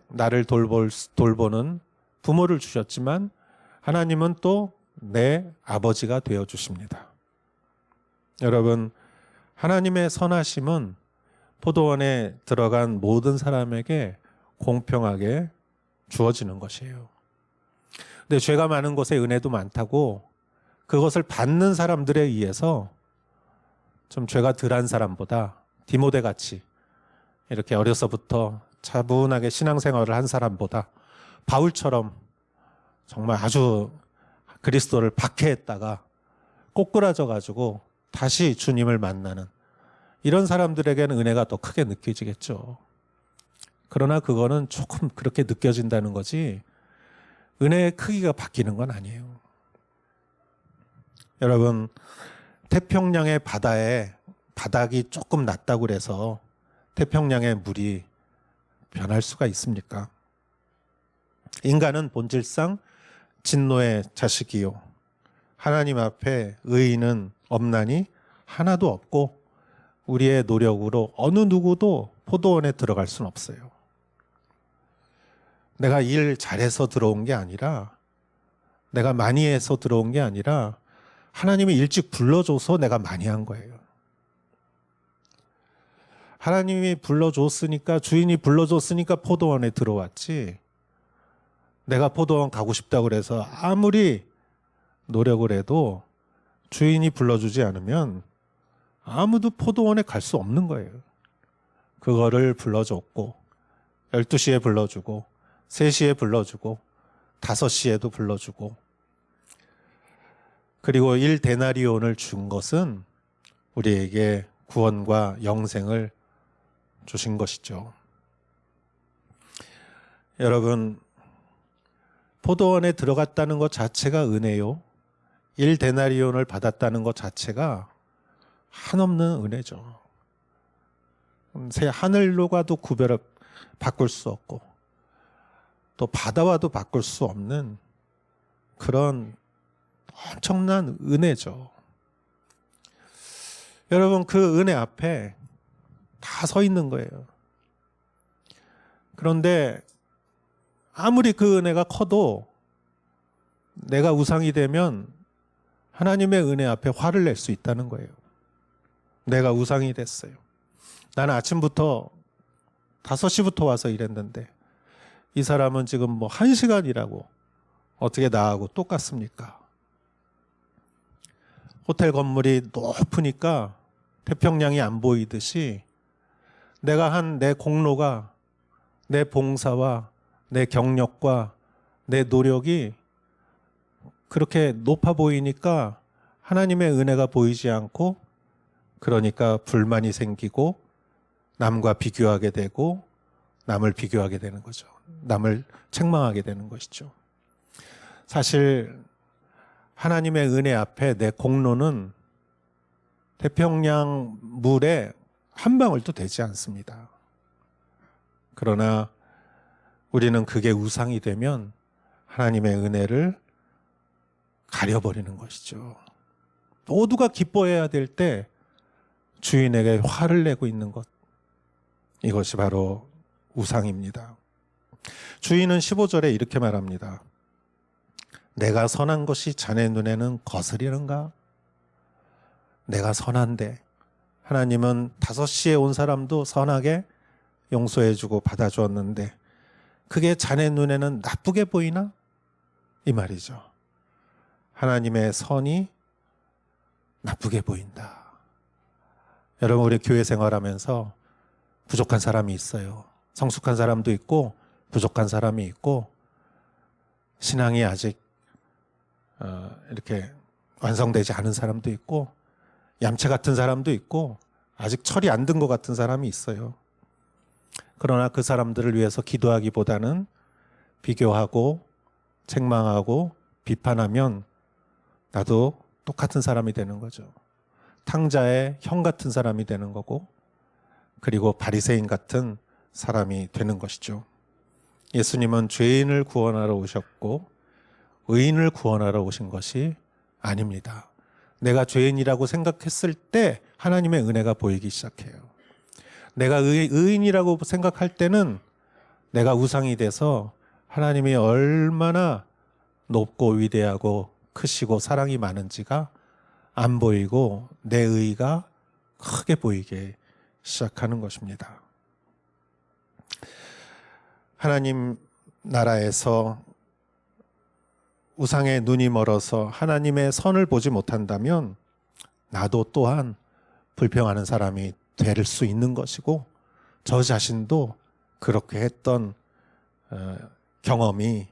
나를 돌보는 부모를 주셨지만 하나님은 또 내 아버지가 되어 주십니다. 여러분, 하나님의 선하심은 포도원에 들어간 모든 사람에게 공평하게 주어지는 것이에요. 근데 죄가 많은 곳에 은혜도 많다고 그것을 받는 사람들에 의해서 좀 죄가 덜한 사람보다 디모데 같이 이렇게 어려서부터 차분하게 신앙생활을 한 사람보다 바울처럼 정말 아주 그리스도를 박해했다가 꼬꾸라져 가지고 다시 주님을 만나는 이런 사람들에게는 은혜가 더 크게 느껴지겠죠. 그러나 그거는 조금 그렇게 느껴진다는 거지 은혜의 크기가 바뀌는 건 아니에요. 여러분, 태평양의 바닥이 조금 낮다고 그래서 태평양의 물이 변할 수가 있습니까? 인간은 본질상 진노의 자식이요. 하나님 앞에 의인은 없나니 하나도 없고 우리의 노력으로 어느 누구도 포도원에 들어갈 수는 없어요. 내가 일 잘해서 들어온 게 아니라 내가 많이 해서 들어온 게 아니라 하나님이 일찍 불러줘서 내가 많이 한 거예요. 하나님이 불러줬으니까 주인이 불러줬으니까 포도원에 들어왔지 내가 포도원 가고 싶다고 그래서 아무리 노력을 해도 주인이 불러주지 않으면 아무도 포도원에 갈 수 없는 거예요. 그거를 불러줬고 12시에 불러주고 3시에 불러주고 5시에도 불러주고, 그리고 1데나리온을 준 것은 우리에게 구원과 영생을 주신 것이죠. 여러분, 포도원에 들어갔다는 것 자체가 은혜요. 1데나리온을 받았다는 것 자체가 한없는 은혜죠. 새 하늘로가도 구별을 바꿀 수 없고 또 바다와도 바꿀 수 없는 그런 엄청난 은혜죠. 여러분, 그 은혜 앞에 다 서 있는 거예요. 그런데 아무리 그 은혜가 커도 내가 우상이 되면 하나님의 은혜 앞에 화를 낼 수 있다는 거예요. 내가 우상이 됐어요. 나는 아침부터 5시부터 와서 일했는데 이 사람은 지금 뭐 1시간이라고 어떻게 나하고 똑같습니까? 호텔 건물이 높으니까 태평양이 안 보이듯이 내가 한 내 공로가, 내 봉사와 내 경력과 내 노력이 그렇게 높아 보이니까 하나님의 은혜가 보이지 않고, 그러니까 불만이 생기고 남과 비교하게 되고 남을 비교하게 되는 거죠. 남을 책망하게 되는 것이죠. 사실 하나님의 은혜 앞에 내 공로는 태평양 물에 한 방울도 되지 않습니다. 그러나 우리는 그게 우상이 되면 하나님의 은혜를 가려버리는 것이죠. 모두가 기뻐해야 될 때 주인에게 화를 내고 있는 것, 이것이 바로 우상입니다. 주인은 15절에 이렇게 말합니다. 내가 선한 것이 자네 눈에는 거스리는가? 내가 선한데, 하나님은 5시에 온 사람도 선하게 용서해주고 받아주었는데 그게 자네 눈에는 나쁘게 보이나? 이 말이죠. 하나님의 선이 나쁘게 보인다. 여러분, 우리 교회 생활하면서 부족한 사람이 있어요. 성숙한 사람도 있고 부족한 사람이 있고 신앙이 아직 이렇게 완성되지 않은 사람도 있고 얌체 같은 사람도 있고 아직 철이 안 든 것 같은 사람이 있어요. 그러나 그 사람들을 위해서 기도하기보다는 비교하고 책망하고 비판하면 나도 똑같은 사람이 되는 거죠. 탕자의 형 같은 사람이 되는 거고, 그리고 바리새인 같은 사람이 되는 것이죠. 예수님은 죄인을 구원하러 오셨고 의인을 구원하러 오신 것이 아닙니다. 내가 죄인이라고 생각했을 때 하나님의 은혜가 보이기 시작해요. 내가 의인이라고 생각할 때는 내가 우상이 돼서 하나님이 얼마나 높고 위대하고 크시고 사랑이 많은지가 안 보이고 내 의의가 크게 보이게 시작하는 것입니다. 하나님 나라에서 우상의 눈이 멀어서 하나님의 선을 보지 못한다면 나도 또한 불평하는 사람이 될 수 있는 것이고 저 자신도 그렇게 했던 경험이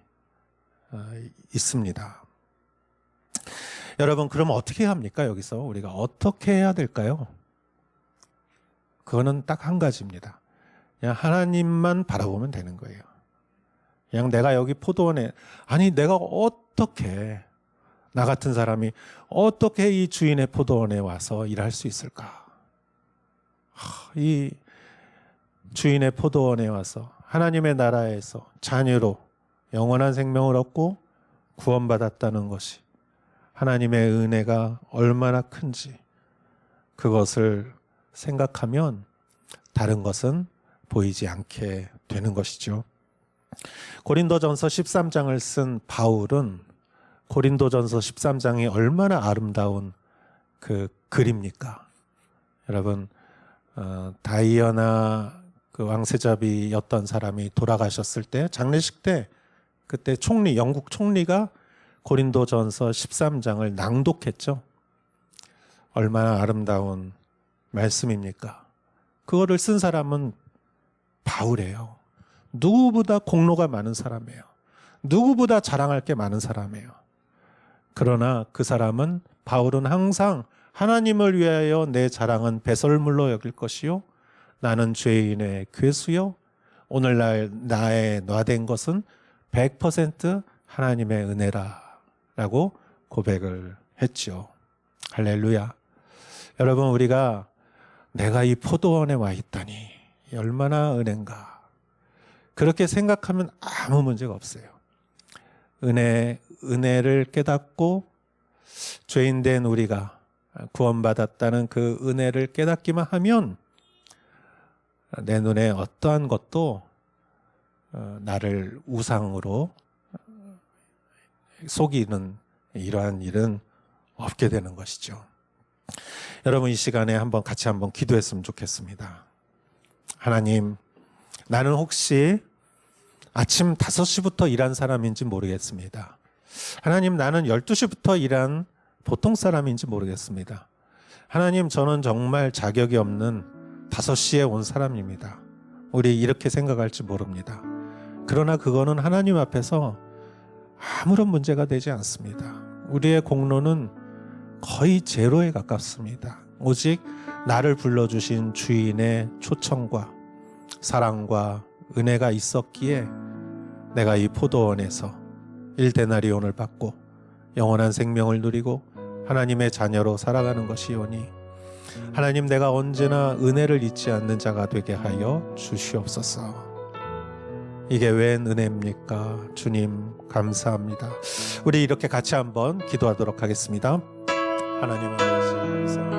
있습니다. 여러분, 그럼 어떻게 합니까? 여기서 우리가 어떻게 해야 될까요? 그거는 딱 한 가지입니다. 그냥 하나님만 바라보면 되는 거예요. 그냥 내가 여기 포도원에, 아니 내가 어떻게, 나 같은 사람이 어떻게 이 주인의 포도원에 와서 일할 수 있을까? 이 주인의 포도원에 와서 하나님의 나라에서 자녀로 영원한 생명을 얻고 구원받았다는 것이 하나님의 은혜가 얼마나 큰지 그것을 생각하면 다른 것은 보이지 않게 되는 것이죠. 고린도전서 13장을 쓴 바울은 고린도전서 13장이 얼마나 아름다운 그 글입니까? 여러분, 다이아나 그 왕세자비였던 사람이 돌아가셨을 때 장례식 때 그때 영국 총리가 고린도전서 13장을 낭독했죠. 얼마나 아름다운 말씀입니까? 그거를 쓴 사람은 바울이에요. 누구보다 공로가 많은 사람이에요. 누구보다 자랑할 게 많은 사람이에요. 그러나 그 사람은, 바울은 항상 하나님을 위하여 내 자랑은 배설물로 여길 것이요 나는 죄인의 괴수요 오늘날 나의 놔된 것은 100% 하나님의 은혜라 라고 고백을 했죠. 할렐루야. 여러분, 우리가 내가 이 포도원에 와 있다니 얼마나 은혜인가, 그렇게 생각하면 아무 문제가 없어요. 은혜를 깨닫고 죄인된 우리가 구원받았다는 그 은혜를 깨닫기만 하면 내 눈에 어떠한 것도 나를 우상으로 속이는 이러한 일은 없게 되는 것이죠. 여러분, 이 시간에 같이 한번 기도했으면 좋겠습니다. 하나님, 나는 혹시 아침 5시부터 일한 사람인지 모르겠습니다. 하나님, 나는 12시부터 일한 보통 사람인지 모르겠습니다. 하나님, 저는 정말 자격이 없는 5시에 온 사람입니다. 우리 이렇게 생각할지 모릅니다. 그러나 그거는 하나님 앞에서 아무런 문제가 되지 않습니다. 우리의 공로는 거의 제로에 가깝습니다. 오직 나를 불러주신 주인의 초청과 사랑과 은혜가 있었기에 내가 이 포도원에서 1데나리온을 받고 영원한 생명을 누리고 하나님의 자녀로 살아가는 것이오니 하나님, 내가 언제나 은혜를 잊지 않는 자가 되게 하여 주시옵소서. 이게 웬 은혜입니까? 주님, 감사합니다. 우리 이렇게 같이 한번 기도하도록 하겠습니다. 하나님 아버지, 감사합니다.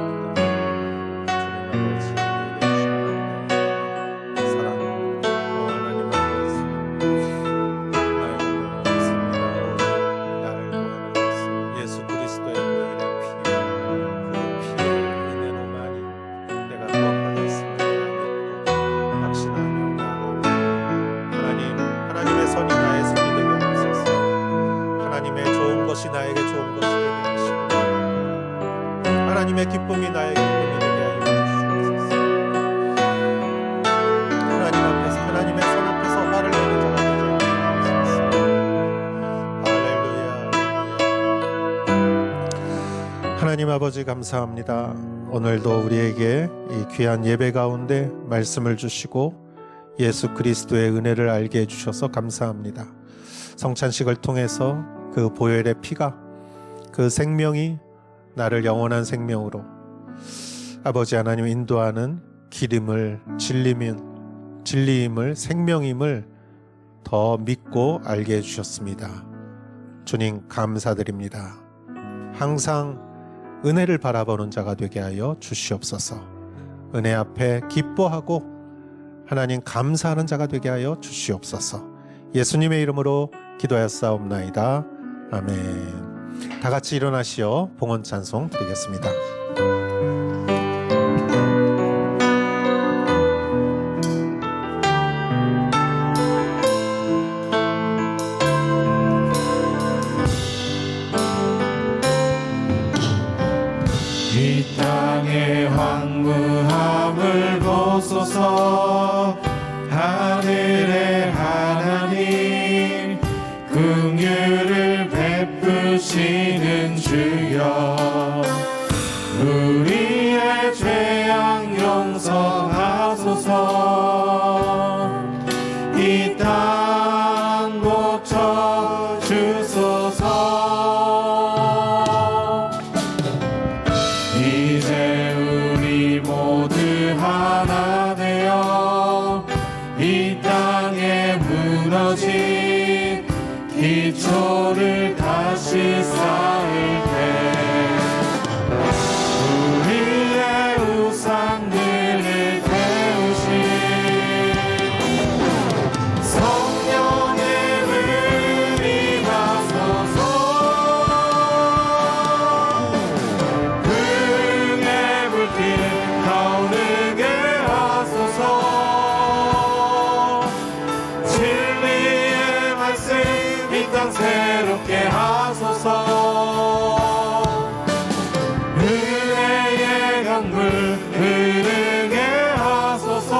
나에게 좋은 것이 되게 하시고 하나님의 기쁨이 나에게 기쁨이 되게 하여 주시옵소서. 하나님 앞에서, 하나님의 손 앞에서 화를 내는 자가 되지 않게 하옵소서. 할렐루야. 하나님 아버지, 감사합니다. 오늘도 우리에게 이 귀한 예배 가운데 말씀을 주시고 예수 그리스도의 은혜를 알게 해주셔서 감사합니다. 성찬식을 통해서 그 보혈의 피가, 그 생명이 나를 영원한 생명으로, 아버지 하나님 인도하는 길임을, 진리임을, 생명임을 더 믿고 알게 해주셨습니다. 주님, 감사드립니다. 항상 은혜를 바라보는 자가 되게 하여 주시옵소서. 은혜 앞에 기뻐하고 하나님 감사하는 자가 되게 하여 주시옵소서. 예수님의 이름으로 기도하였사옵나이다. 아멘. 다 같이 일어나시어 봉헌 찬송 드리겠습니다. 이 땅의 황무함을 보소서. 하늘의 하나님, 긍휼을 베푸시는 주여, 우리의 죄악 용서하소서. 이 땅 고쳐 주소서. 이제 우리 모두 하나 되어 이 땅에 무너진 기초를 다시 쌓을 때 우리의 우상들을 태우신 성령의 은이 가소서. 흥의 불길 타오르게 하소서. 진리의 말씀 이 땅 새롭게 하소서. 은혜의 강물 흐르게 하소서.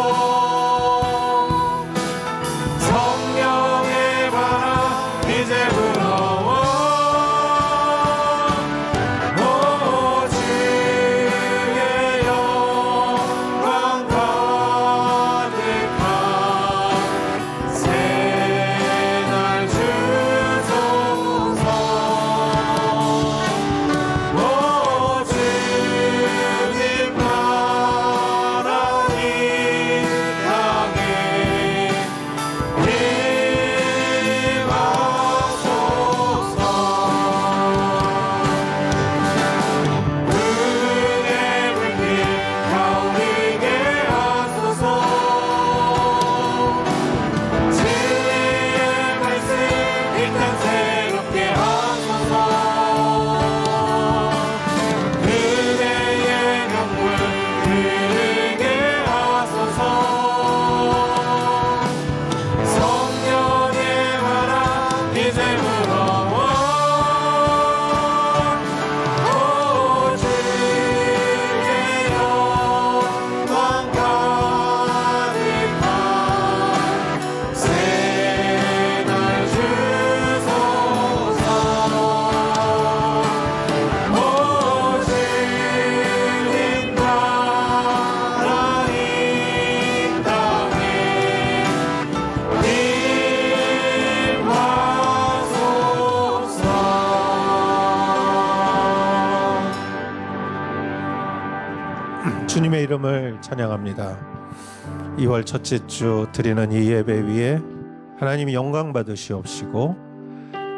이름을 찬양합니다. 2월 첫째 주 드리는 이 예배 위에 하나님이 영광 받으시옵시고,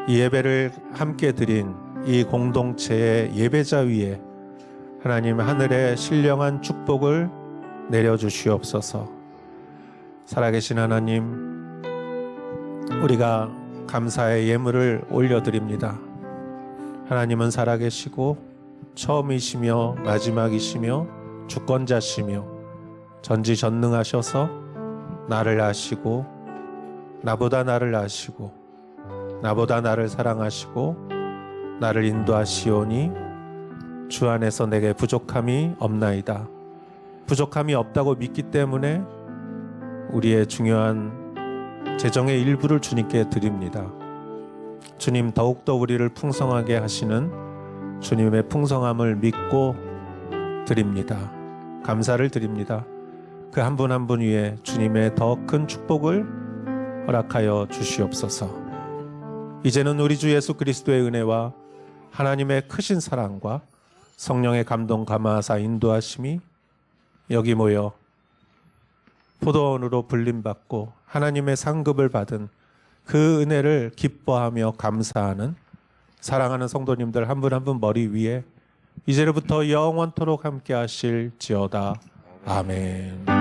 이 예배를 함께 드린 이 공동체의 예배자 위에 하나님 하늘의 신령한 축복을 내려주시옵소서. 살아계신 하나님, 우리가 감사의 예물을 올려드립니다. 하나님은 살아계시고 처음이시며 마지막이시며 주권자시며 전지전능하셔서 나를 아시고 나보다 나를 아시고 나보다 나를 사랑하시고 나를 인도하시오니 주 안에서 내게 부족함이 없나이다. 부족함이 없다고 믿기 때문에 우리의 중요한 재정의 일부를 주님께 드립니다. 주님, 더욱더 우리를 풍성하게 하시는 주님의 풍성함을 믿고 드립니다. 감사를 드립니다. 그 한 분 한 분 위에 주님의 더 큰 축복을 허락하여 주시옵소서. 이제는 우리 주 예수 그리스도의 은혜와 하나님의 크신 사랑과 성령의 감동 감화사 인도하심이 여기 모여 포도원으로 불림받고 하나님의 상급을 받은 그 은혜를 기뻐하며 감사하는 사랑하는 성도님들 한 분 한 분 머리 위에 이제로부터 영원토록 함께 하실지어다. 아멘.